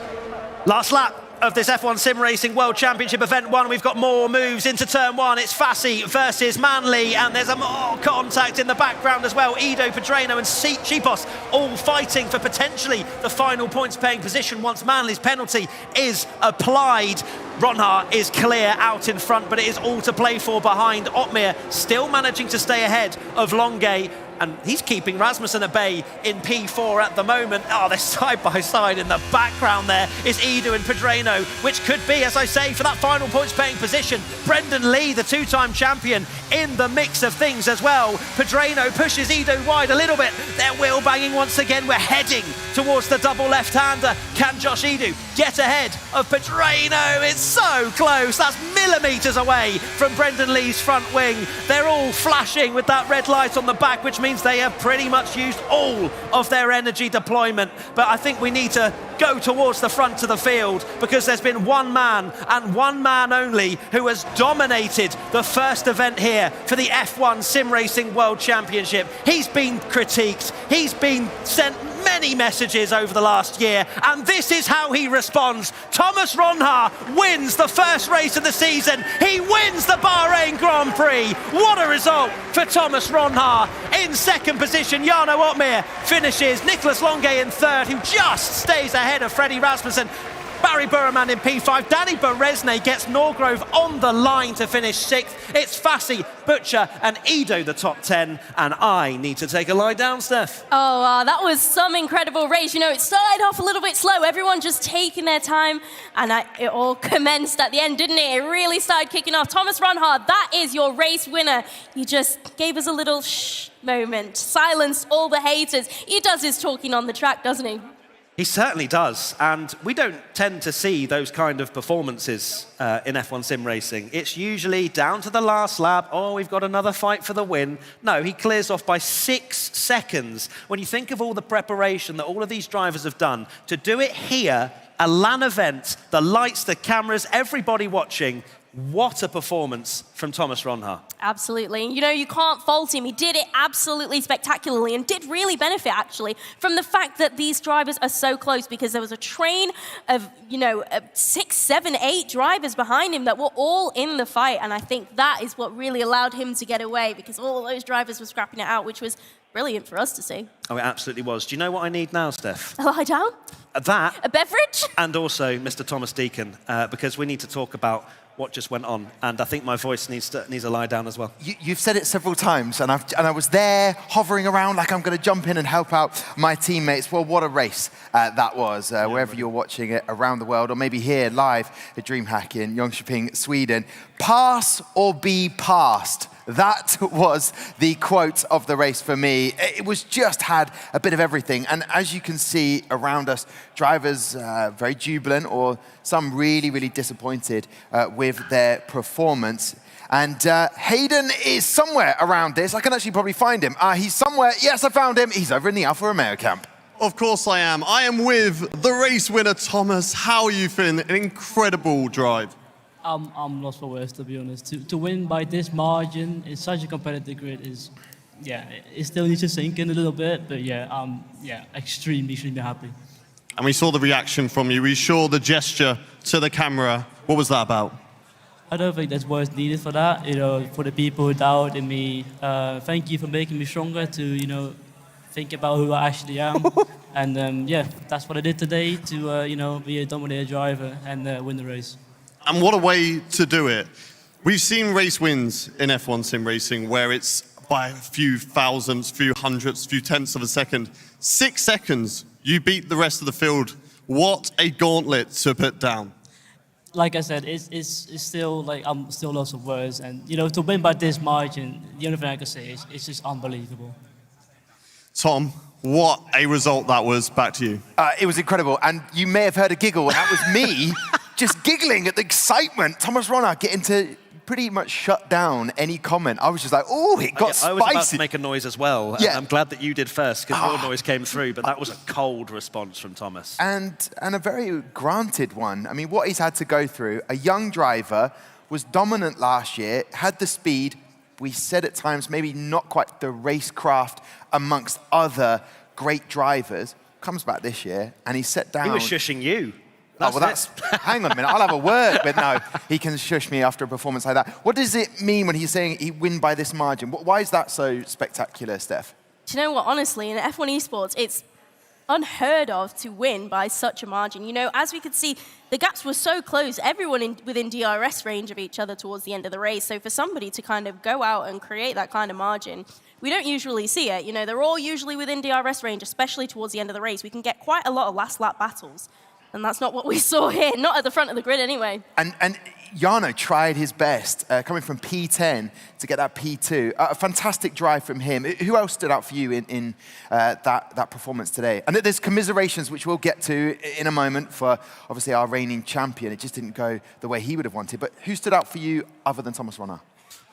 Last lap of this F1 Sim Racing World Championship Event 1. We've got more moves into turn 1. It's Fassi versus Manley, and there's a more contact in the background as well. Edo, Pedreno and Chipos all fighting for potentially the final points-paying position once Manley's penalty is applied. Ronhar is clear out in front, but it is all to play for behind. Otmir still managing to stay ahead of Longay, and he's keeping Rasmussen at bay in P4 at the moment. Oh, they're side by side. In the background there is Edu and Pedreno, which could be, as I say, for that final points-paying position. Brendan Lee, the 2-time champion, in the mix of things as well. Pedreno pushes Edu wide a little bit. They're wheel banging once again. We're heading towards the double left-hander. Can Josh Edu get ahead of Pedreno? It's so close. That's millimetres away from Brendan Lee's front wing. They're all flashing with that red light on the back, which means they have pretty much used all of their energy deployment. But I think we need to go towards the front of the field, because there's been one man and one man only who has dominated the first event here for the F1 Sim Racing World Championship. He's been critiqued, he's been sent many messages over the last year, and this is how he responds. Thomas Ronha wins the first race of the season. He wins the Bahrain Grand Prix. What a result for Thomas Ronha. In second position, Jarno Otmir finishes. Nicholas Longe in third, who just stays ahead of Freddie Rasmussen. Barry Burman in P5. Danny Beresne gets Norgrove on the line to finish 6th. It's Fassi, Butcher and Ido the top 10. And I need to take a lie down, Steph. Oh, that was some incredible race. You know, it started off a little bit slow. Everyone just taking their time. And it all commenced at the end, didn't it? It really started kicking off. Thomas Ronha, that is your race winner. You just gave us a little shh moment. Silenced all the haters. He does his talking on the track, doesn't he? He certainly does, and we don't tend to see those kind of performances in F1 sim racing. It's usually down to the last lap, oh, we've got another fight for the win. No, he clears off by 6 seconds. When you think of all the preparation that all of these drivers have done, to do it here, a LAN event, the lights, the cameras, everybody watching, what a performance from Thomas Ronha. Absolutely. You know, you can't fault him. He did it absolutely spectacularly and did really benefit, actually, from the fact that these drivers are so close, because there was a train of, 6, 7, 8 drivers behind him that were all in the fight. And I think that is what really allowed him to get away, because all those drivers were scrapping it out, which was brilliant for us to see. Oh, it absolutely was. Do you know what I need now, Steph? A lie down? That. A beverage? And also Mr. Thomas Deacon, because we need to talk about what just went on, and I think my voice needs a lie down as well. You've said it several times, and I was there hovering around like I'm going to jump in and help out my teammates. Well, what a race that was, wherever you're watching it around the world, or maybe here live at DreamHack in Jönköping, Sweden. Pass or be passed. That was the quote of the race for me. It was just had a bit of everything. And as you can see around us, drivers very jubilant, or some really, really disappointed with their performance. And Hayden is somewhere around this. I can actually probably find him. He's somewhere. Yes, I found him. He's over in the Alfa Romeo camp. Of course I am. I am with the race winner, Thomas. How are you feeling? An incredible drive. I'm lost for words, to be honest. To win by this margin in such a competitive grid is, it still needs to sink in a little bit, but I'm extremely happy. And we saw the reaction from you. We saw the gesture to the camera. What was that about? I don't think there's words needed for that. For the people who doubt in me, thank you for making me stronger to, think about who I actually am. And that's what I did today to, be a dominated driver and win the race. And what a way to do it. We've seen race wins in F1 sim racing where it's by a few thousandths, few hundredths, few tenths of a second. 6 seconds, you beat the rest of the field. What a gauntlet to put down. Like I said, it's still I'm still lost of words, and to win by this margin, the only thing I can say is it's just unbelievable. Tom, what a result that was. Back to you. It was incredible, and you may have heard a giggle. That was me just giggling at the excitement. Thomas Ronha getting to pretty much shut down any comment. I was just like, oh, it got spicy. I was about to make a noise as well. Yeah. I'm glad that you did first, because your noise came through, but that was a cold response from Thomas. And a very granted one. I mean, what he's had to go through, a young driver, was dominant last year, had the speed, we said at times maybe not quite the racecraft amongst other great drivers, comes back this year, and he set down... He was shushing you. Hang on a minute, I'll have a word, but no, he can shush me after a performance like that. What does it mean when he's saying he win by this margin? Why is that so spectacular, Steph? Do you know what, honestly, in F1 Esports, it's unheard of to win by such a margin. As we could see, the gaps were so close, everyone within DRS range of each other towards the end of the race. So for somebody to kind of go out and create that kind of margin, we don't usually see it. They're all usually within DRS range, especially towards the end of the race. We can get quite a lot of last lap battles. And that's not what we saw here, not at the front of the grid anyway. And Jarno tried his best, coming from P10 to get that P2. A fantastic drive from him. Who else stood out for you in that performance today? And there's commiserations, which we'll get to in a moment, for obviously our reigning champion. It just didn't go the way he would have wanted. But who stood out for you other than Thomas Ronha?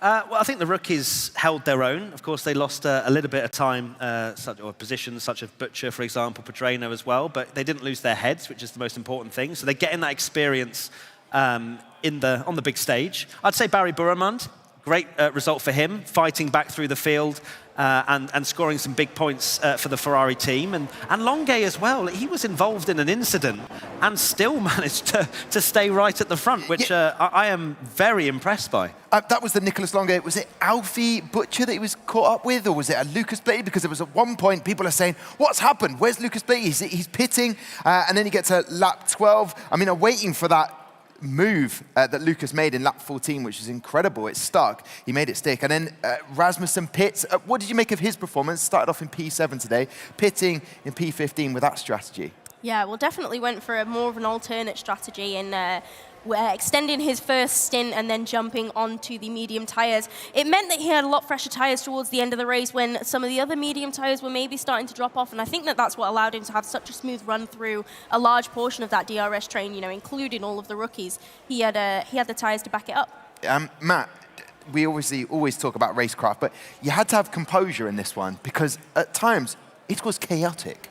Well, I think the rookies held their own. Of course, they lost a little bit of time, or positions such as Butcher, for example, Pedreno as well, but they didn't lose their heads, which is the most important thing. So they're getting that experience on the big stage. I'd say Barry Burmand, great result for him, fighting back through the field. and scoring some big points for the Ferrari team. And Longuet as well, he was involved in an incident and still managed to stay right at the front, which I am very impressed by. That was the Nicolas Longuet. Was it Alfie Butcher that he was caught up with, or was it a Lucas Blakey? Because there was at one point people are saying, what's happened? Where's Lucas Blakey? He's pitting, and then he gets to lap 12. I mean, I'm waiting for that move that Lucas made in lap 14, which is incredible. It stuck. He made it stick. And then Rasmussen pits. What did you make of his performance? Started off in P7 today, pitting in P15 with that strategy. Yeah, well, definitely went for more of an alternate strategy in extending his first stint and then jumping onto the medium tyres. It meant that he had a lot fresher tyres towards the end of the race when some of the other medium tyres were maybe starting to drop off, and I think that that's what allowed him to have such a smooth run through a large portion of that DRS train, you know, including all of the rookies. He had the tyres to back it up. Matt, we obviously always talk about racecraft, but you had to have composure in this one because at times it was chaotic.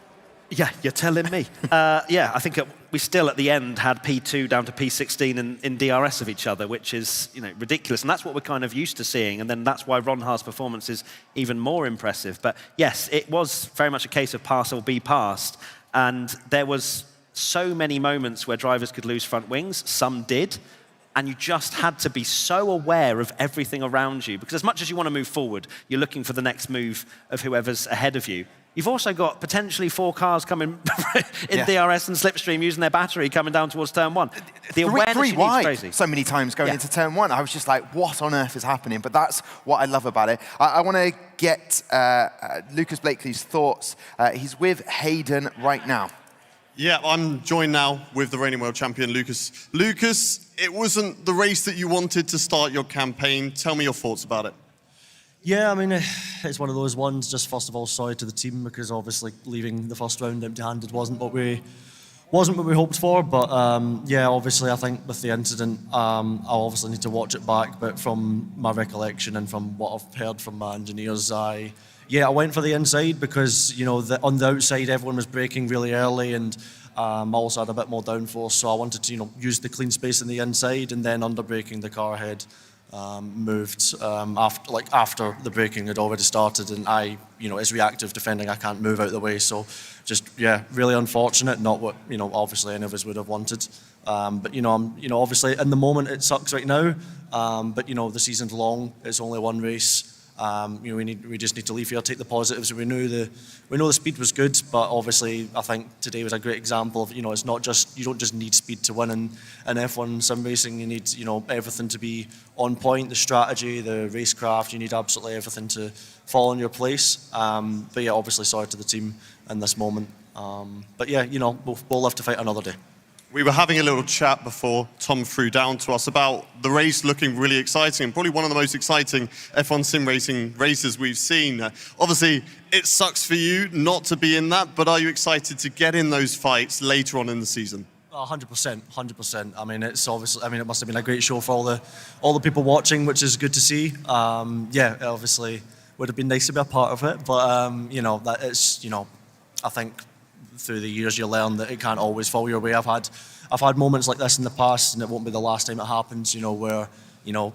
Yeah, you're telling me. Yeah, I think we still at the end had P2 down to P16 in DRS of each other, which is ridiculous. And that's what we're kind of used to seeing. And then that's why Ron Haar's performance is even more impressive. But yes, it was very much a case of pass or be passed. And there was so many moments where drivers could lose front wings. Some did. And you just had to be so aware of everything around you. Because as much as you want to move forward, you're looking for the next move of whoever's ahead of you. You've also got potentially 4 cars coming in DRS and slipstream using their battery coming down towards turn 1. The awareness three you need wide is crazy. so many times going into turn 1. I was just like, what on earth is happening? But that's what I love about it. I want to get Lucas Blakely's thoughts. He's with Hayden right now. Yeah, I'm joined now with the reigning world champion, Lucas. Lucas, it wasn't the race that you wanted to start your campaign. Tell me your thoughts about it. Yeah, I mean, it's one of those ones. Just first of all, sorry to the team because obviously leaving the first round empty-handed wasn't what we hoped for. But yeah, obviously I think with the incident, I'll obviously need to watch it back. But from my recollection and from what I've heard from my engineers, I went for the inside because on the outside everyone was braking really early and I also had a bit more downforce, so I wanted to use the clean space in the inside and then under braking the car ahead. Moved after the braking had already started, and it's reactive defending. I can't move out of the way, so just really unfortunate. Not what obviously any of us would have wanted. But I'm obviously in the moment it sucks right now. But the season's long. It's only one race. We just need to leave here, take the positives. We know the speed was good, but obviously I think today was a great example of it's not just you don't just need speed to win in F1 sim racing. You need everything to be on point, the strategy, the racecraft. You need absolutely everything to fall in your place. But yeah, obviously sorry to the team in this moment. But yeah, we'll live to fight another day. We were having a little chat before Tom threw down to us about the race looking really exciting and probably one of the most exciting F1 sim racing races we've seen. Obviously, it sucks for you not to be in that, but are you excited to get in those fights later on in the season? 100%. I mean, it's obviously. I mean, it must have been a great show for all the people watching, which is good to see. Yeah, it obviously would have been nice to be a part of it, but that it's I think through the years you learn that it can't always fall your way. I've had moments like this in the past, and it won't be the last time it happens. Where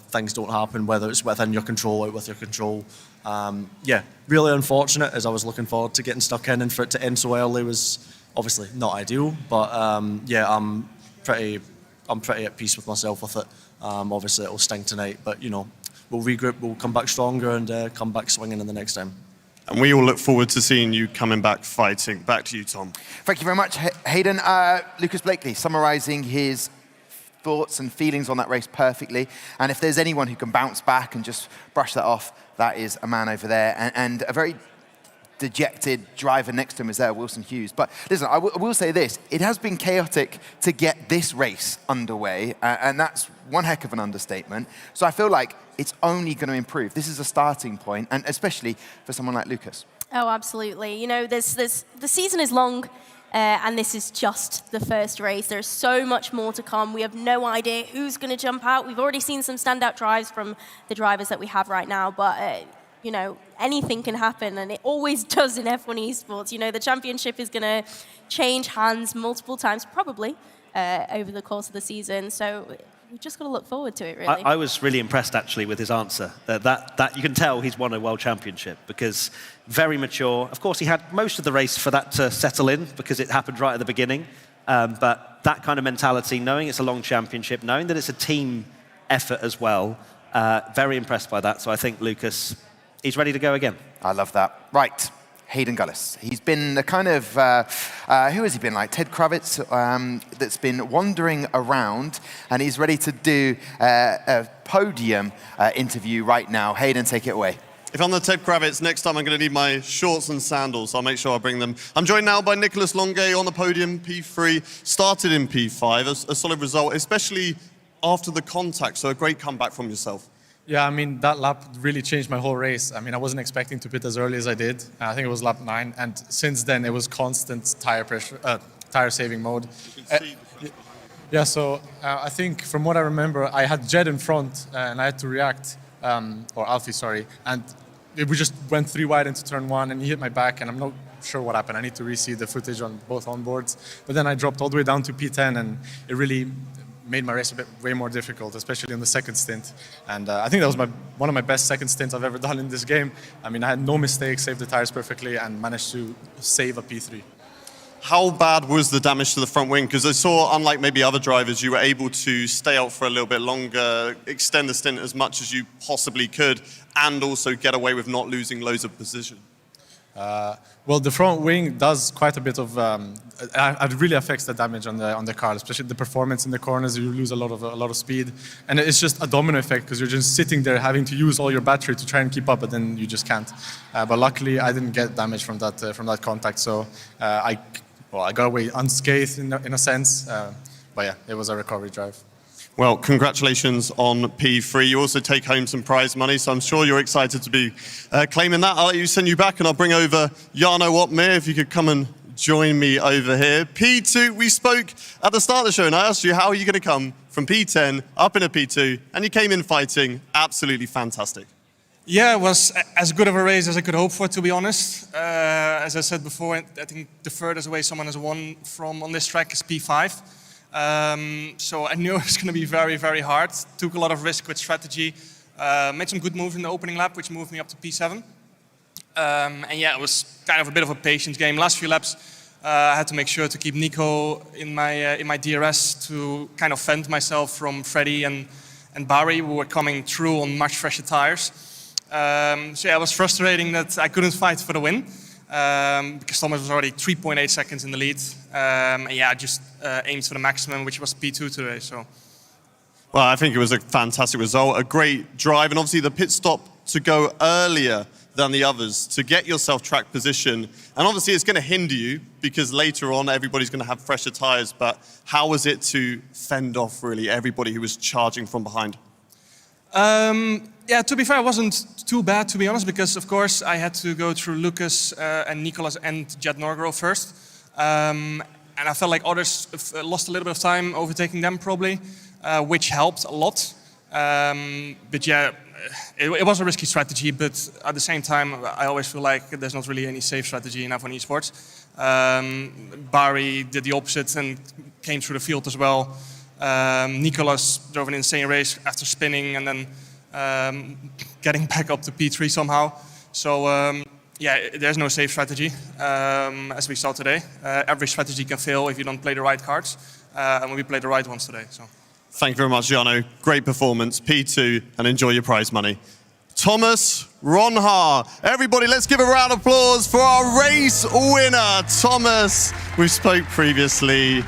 things don't happen, whether it's within your control or out with your control. Yeah, really unfortunate, as I was looking forward to getting stuck in, and for it to end so early was obviously not ideal. But yeah, I'm pretty at peace with myself with it. Obviously it'll sting tonight, but we'll regroup, we'll come back stronger, and come back swinging in the next time. And we all look forward to seeing you coming back fighting. Back to you, Tom. Thank you very much, Hayden. Lucas Blakely summarising his thoughts and feelings on that race perfectly. And if there's anyone who can bounce back and just brush that off, that is a man over there. And a very dejected driver next to him is there, Wilson Hughes. But listen, I will say this. It has been chaotic to get this race underway, and that's one heck of an understatement. So I feel like it's only going to improve. This is a starting point, and especially for someone like Lucas. Oh, absolutely. The season is long, and this is just the first race. There's so much more to come. We have no idea who's going to jump out. We've already seen some standout drives from the drivers that we have right now, but anything can happen, and it always does in F1 Esports. The championship is going to change hands multiple times, probably, over the course of the season. So we've just got to look forward to it, really. I was really impressed, actually, with his answer. That you can tell he's won a world championship because very mature. Of course, he had most of the race for that to settle in because it happened right at the beginning. But that kind of mentality, knowing it's a long championship, knowing that it's a team effort as well, very impressed by that. So I think Lucas, he's ready to go again. I love that. Right. Hayden Gullis. He's been the kind of, who has he been like? Ted Kravitz, that's been wandering around, and he's ready to do a podium interview right now. Hayden, take it away. If I'm the Ted Kravitz, next time I'm going to need my shorts and sandals. So I'll make sure I bring them. I'm joined now by Nicolas Longuet on the podium, P3, started in P5, a solid result, especially after the contact, so a great comeback from yourself. Yeah, I mean, that lap really changed my whole race. I mean, I wasn't expecting to pit as early as I did. I think it was lap 9, and since then it was constant tire saving mode. Yeah, so I think from what I remember, I had Jed in front and I had to react, or Alfie, sorry, and we just went 3 wide into turn 1 and he hit my back, and I'm not sure what happened. I need to re-see the footage on both onboards. But then I dropped all the way down to P10, and it really made my race a bit way more difficult, especially on the second stint. And I think that was one of my best second stints I've ever done in this game. I mean, I had no mistakes, saved the tires perfectly, and managed to save a P3. How bad was the damage to the front wing? Because I saw, unlike maybe other drivers, you were able to stay out for a little bit longer, extend the stint as much as you possibly could, and also get away with not losing loads of position. Well, the front wing does quite a bit of. It really affects the damage on the car, especially the performance in the corners. You lose a lot of speed, and it's just a domino effect because you're just sitting there having to use all your battery to try and keep up, but then you just can't. But luckily, I didn't get damage from that contact, so I got away unscathed in a sense. But yeah, it was a recovery drive. Well, congratulations on P3. You also take home some prize money, so I'm sure you're excited to be claiming that. I'll let you send you back, and I'll bring over Jarno Opmeer, if you could come and join me over here. P2, we spoke at the start of the show, and I asked you, how are you going to come from P10 up into P2, and you came in fighting. Absolutely fantastic. Yeah, it was as good of a race as I could hope for, to be honest. As I said before, I think the furthest away someone has won from on this track is P5. So I knew it was going to be very, very hard. Took a lot of risk with strategy. Made some good moves in the opening lap, which moved me up to P7. And yeah, it was kind of a bit of a patience game. Last few laps, I had to make sure to keep Nico in my DRS to kind of fend myself from Freddie and Barry, who were coming through on much fresher tires. So yeah, it was frustrating that I couldn't fight for the win. Because Thomas was already 3.8 seconds in the lead. And yeah, I just aimed for the maximum, which was P2 today. So, well, I think it was a fantastic result, a great drive, and obviously the pit stop to go earlier than the others to get yourself track position. And obviously it's going to hinder you because later on everybody's going to have fresher tires. But how was it to fend off really everybody who was charging from behind? Yeah, to be fair, it wasn't too bad, to be honest, because, of course, I had to go through Lucas and Nicolas and Jed Norgrove first. And I felt like others lost a little bit of time overtaking them, probably, which helped a lot. But yeah, it was a risky strategy, but at the same time, I always feel like there's not really any safe strategy in F1 Esports. Barry did the opposite and came through the field as well. Nicolas drove an insane race after spinning and then getting back up to P3 somehow. So yeah, there's no safe strategy, as we saw today. Every strategy can fail if you don't play the right cards, and we played the right ones today. So. Thank you very much, Jarno. Great performance, P2, and enjoy your prize money. Thomas Ronhaar. Everybody, let's give a round of applause for our race winner, Thomas. We spoke previously.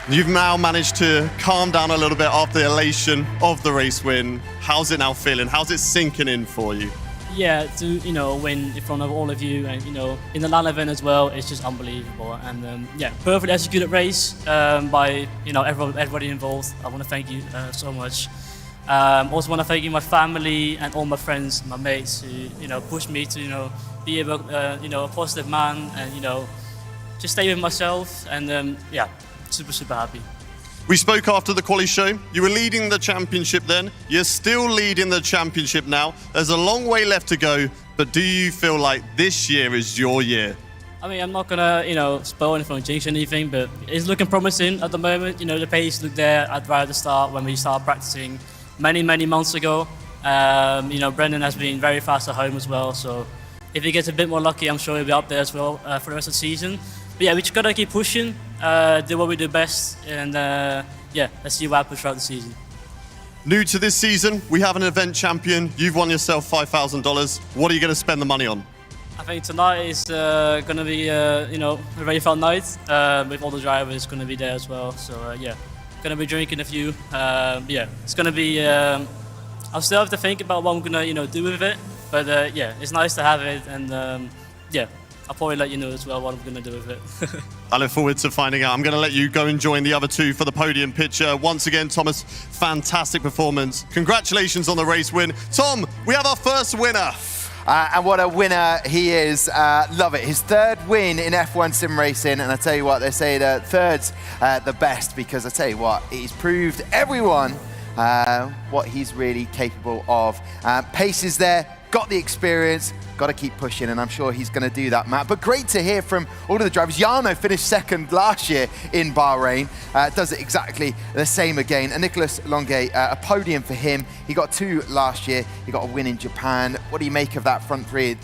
You've now managed to calm down a little bit after the elation of the race win. How's it now feeling? How's it sinking in for you? Yeah, to win in front of all of you, and in the LAN event as well, it's just unbelievable. And yeah, perfect executed race by everybody involved. I want to thank you so much. Also want to thank you, my family and all my friends, my mates who pushed me to be a positive man and just stay with myself and yeah. Super happy. We spoke after the quali show. You were leading the championship then. You're still leading the championship now. There's a long way left to go, but do you feel like this year is your year? I mean, I'm not gonna, spoil anything or jinx anything, but it's looking promising at the moment. The pace looked there right at the start when we started practicing many, many months ago. Brendan has been very fast at home as well, so if he gets a bit more lucky, I'm sure he'll be up there as well for the rest of the season. But yeah, we just gotta keep pushing, do what we do best, and let's see what happens throughout the season. New to this season, we have an event champion. You've won yourself $5,000. What are you going to spend the money on? I think tonight is going to be, a very fun night with all the drivers going to be there as well. So going to be drinking a few. It's going to be. I'll still have to think about what I'm going to, do with it. But it's nice to have it, and I'll probably let you know as well what I'm going to do with it. I look forward to finding out. I'm going to let you go and join the other two for the podium picture. Once again, Thomas, fantastic performance. Congratulations on the race win. Tom, we have our first winner. And what a winner he is. Love it. His third win in F1 sim racing. And I tell you what, they say that third's the best, because I tell you what, he's proved everyone what he's really capable of. Pace is there, got the experience, got to keep pushing, and I'm sure he's going to do that, Matt. But great to hear from all of the drivers. Jarno finished second last year in Bahrain, does it exactly the same again. And Nicolas Longuet, a podium for him. He got 2 last year. He got a win in Japan. What do you make of that front three?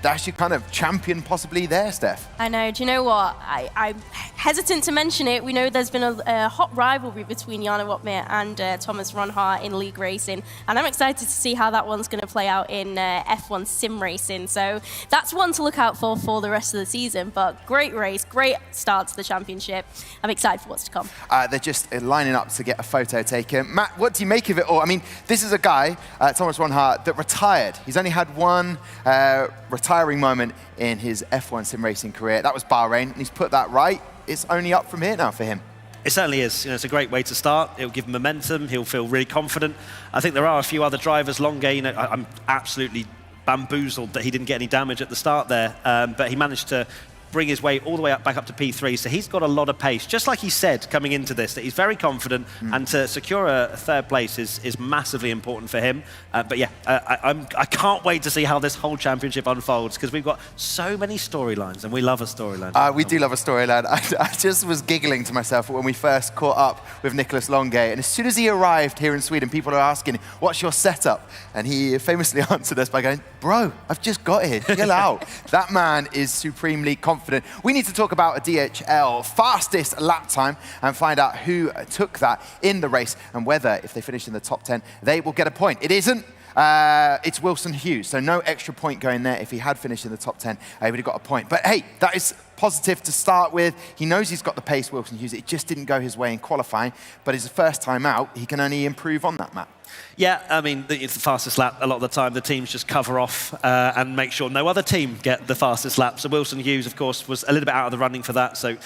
That's your kind of champion possibly there, Steph. I know. Do you know what? I'm hesitant to mention it. We know there's been a hot rivalry between Jarno Wotmir and Thomas Ronhart in league racing, and I'm excited to see how that one's going to play out in F1 sim racing. So that's one to look out for the rest of the season. But great race, great start to the championship. I'm excited for what's to come. They're just lining up to get a photo taken. Matt, what do you make of it all? I mean, this is a guy, Thomas Ronhart, that retired. He's only had one retiring moment in his F1 sim racing career. That was Bahrain, and he's put that right. It's only up from here now for him. It certainly is. It's a great way to start. It'll give him momentum. He'll feel really confident. I think there are a few other drivers. Longuet, I'm absolutely bamboozled that he didn't get any damage at the start there, but he managed to bring his way all the way back up to P3, so he's got a lot of pace. Just like he said coming into this, that he's very confident, and to secure a third place is massively important for him. But yeah, I can't wait to see how this whole championship unfolds, because we've got so many storylines, and we love a storyline. We do love a storyline. I just was giggling to myself when we first caught up with Nicolas Longuet, and as soon as he arrived here in Sweden, people are asking, what's your setup? And he famously answered us by going, bro, I've just got here, chill out. That man is supremely confident. We need to talk about a DHL fastest lap time and find out who took that in the race, and whether, if they finish in the top 10, they will get a point. It isn't. It's Wilson Hughes, so no extra point going there. If he had finished in the top 10, he would have got a point. But hey, that is positive to start with. He knows he's got the pace, Wilson Hughes. It just didn't go his way in qualifying, but it's the first time out. He can only improve on that, Matt. Yeah, I mean, it's the fastest lap. A lot of the time, the teams just cover off and make sure no other team get the fastest lap. So Wilson Hughes, of course, was a little bit out of the running for that, so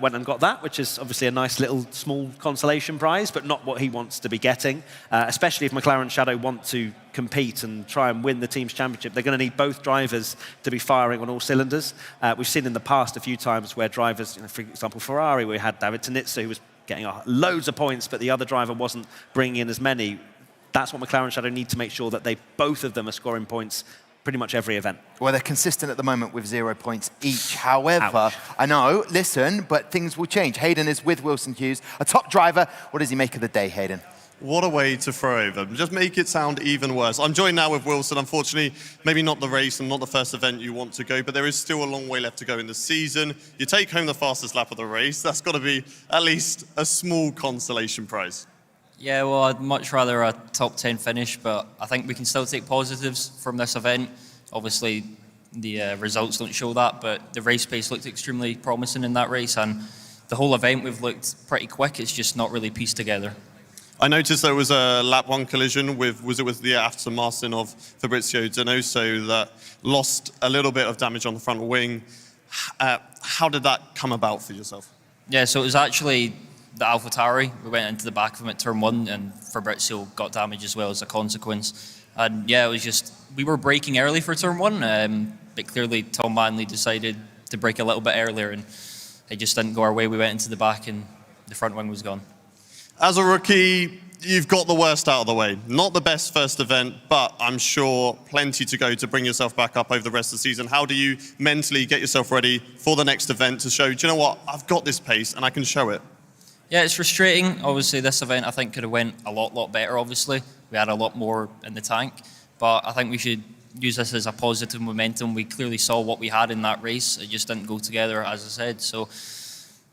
went and got that, which is obviously a nice little small consolation prize, but not what he wants to be getting, especially if McLaren Shadow want to compete and try and win the team's championship. They're going to need both drivers to be firing on all cylinders. We've seen in the past a few times where drivers, for example, Ferrari, we had David Tonitza, who was getting loads of points, but the other driver wasn't bringing in as many. That's what McLaren Shadow need to make sure, that both of them are scoring points pretty much every event. Well, they're consistent at the moment with 0 points each. However, Ouch. I know, listen, but things will change. Hayden is with Wilson Hughes, a top driver. What does he make of the day, Hayden? What a way to throw over. Just make it sound even worse. I'm joined now with Wilson. Unfortunately, maybe not the race and not the first event you want to go, but there is still a long way left to go in the season. You take home the fastest lap of the race. That's got to be at least a small consolation prize. Yeah, well, I'd much rather a top 10 finish, but I think we can still take positives from this event. Obviously, the results don't show that, but the race pace looked extremely promising in that race, and the whole event we've looked pretty quick. It's just not really pieced together. I noticed there was a lap 1 collision with the Aston Martin of Fabrizio Donoso that lost a little bit of damage on the front wing. How did that come about for yourself? Yeah, so it was actually the AlphaTauri. We went into the back of him at turn 1, and Fabrizio got damage as well as a consequence. And yeah, it was just, we were braking early for turn 1, but clearly Tom Manley decided to brake a little bit earlier, and it just didn't go our way. We went into the back and the front wing was gone. As a rookie, you've got the worst out of the way. Not the best first event, but I'm sure plenty to go to bring yourself back up over the rest of the season. How do you mentally get yourself ready for the next event to show, do you know what, I've got this pace and I can show it? Yeah, it's frustrating. Obviously, this event I think could have went a lot better, obviously. We had a lot more in the tank, but I think we should use this as a positive momentum. We clearly saw what we had in that race. It just didn't go together, as I said. So,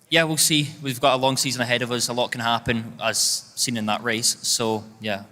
yeah, we'll see. We've got a long season ahead of us. A lot can happen, as seen in that race. So, yeah.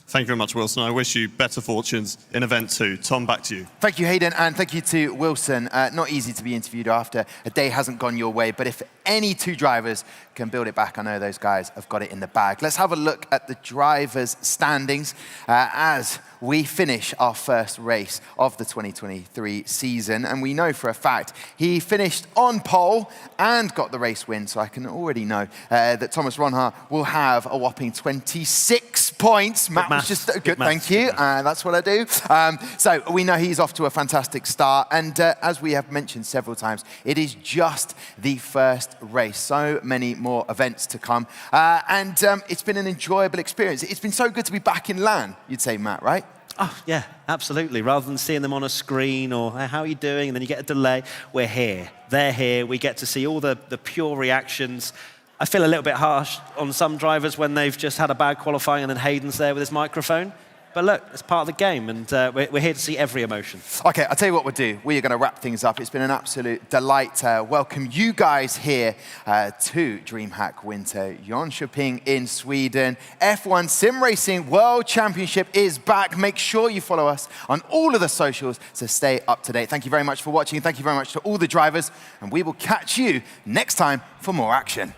Thank you very much, Wilson. I wish you better fortunes in event 2. Tom, back to you. Thank you, Hayden, and thank you to Wilson. Not easy to be interviewed after a day hasn't gone your way, but if any 2 drivers can build it back, I know those guys have got it in the bag. Let's have a look at the drivers' standings as we finish our first race of the 2023 season. And we know for a fact he finished on pole and got the race win, so I can already know that Thomas Ronhart will have a whopping 26 points. Matt was just good, thank you. That's what I do. So we know he's off to a fantastic start. And as we have mentioned several times, it is just the first race. So many more events to come. And it's been an enjoyable experience. It's been so good to be back in LAN, you'd say, Matt, right? Oh, yeah, absolutely. Rather than seeing them on a screen or, hey, how are you doing? And then you get a delay. We're here. They're here. We get to see all the pure reactions. I feel a little bit harsh on some drivers when they've just had a bad qualifying and then Hayden's there with his microphone. But look, it's part of the game, and we're here to see every emotion. Okay, I'll tell you what we'll do. We are going to wrap things up. It's been an absolute delight to welcome you guys here to DreamHack Winter Jönköping in Sweden. F1 Sim Racing World Championship is back. Make sure you follow us on all of the socials to stay up to date. Thank you very much for watching. Thank you very much to all the drivers, and we will catch you next time for more action.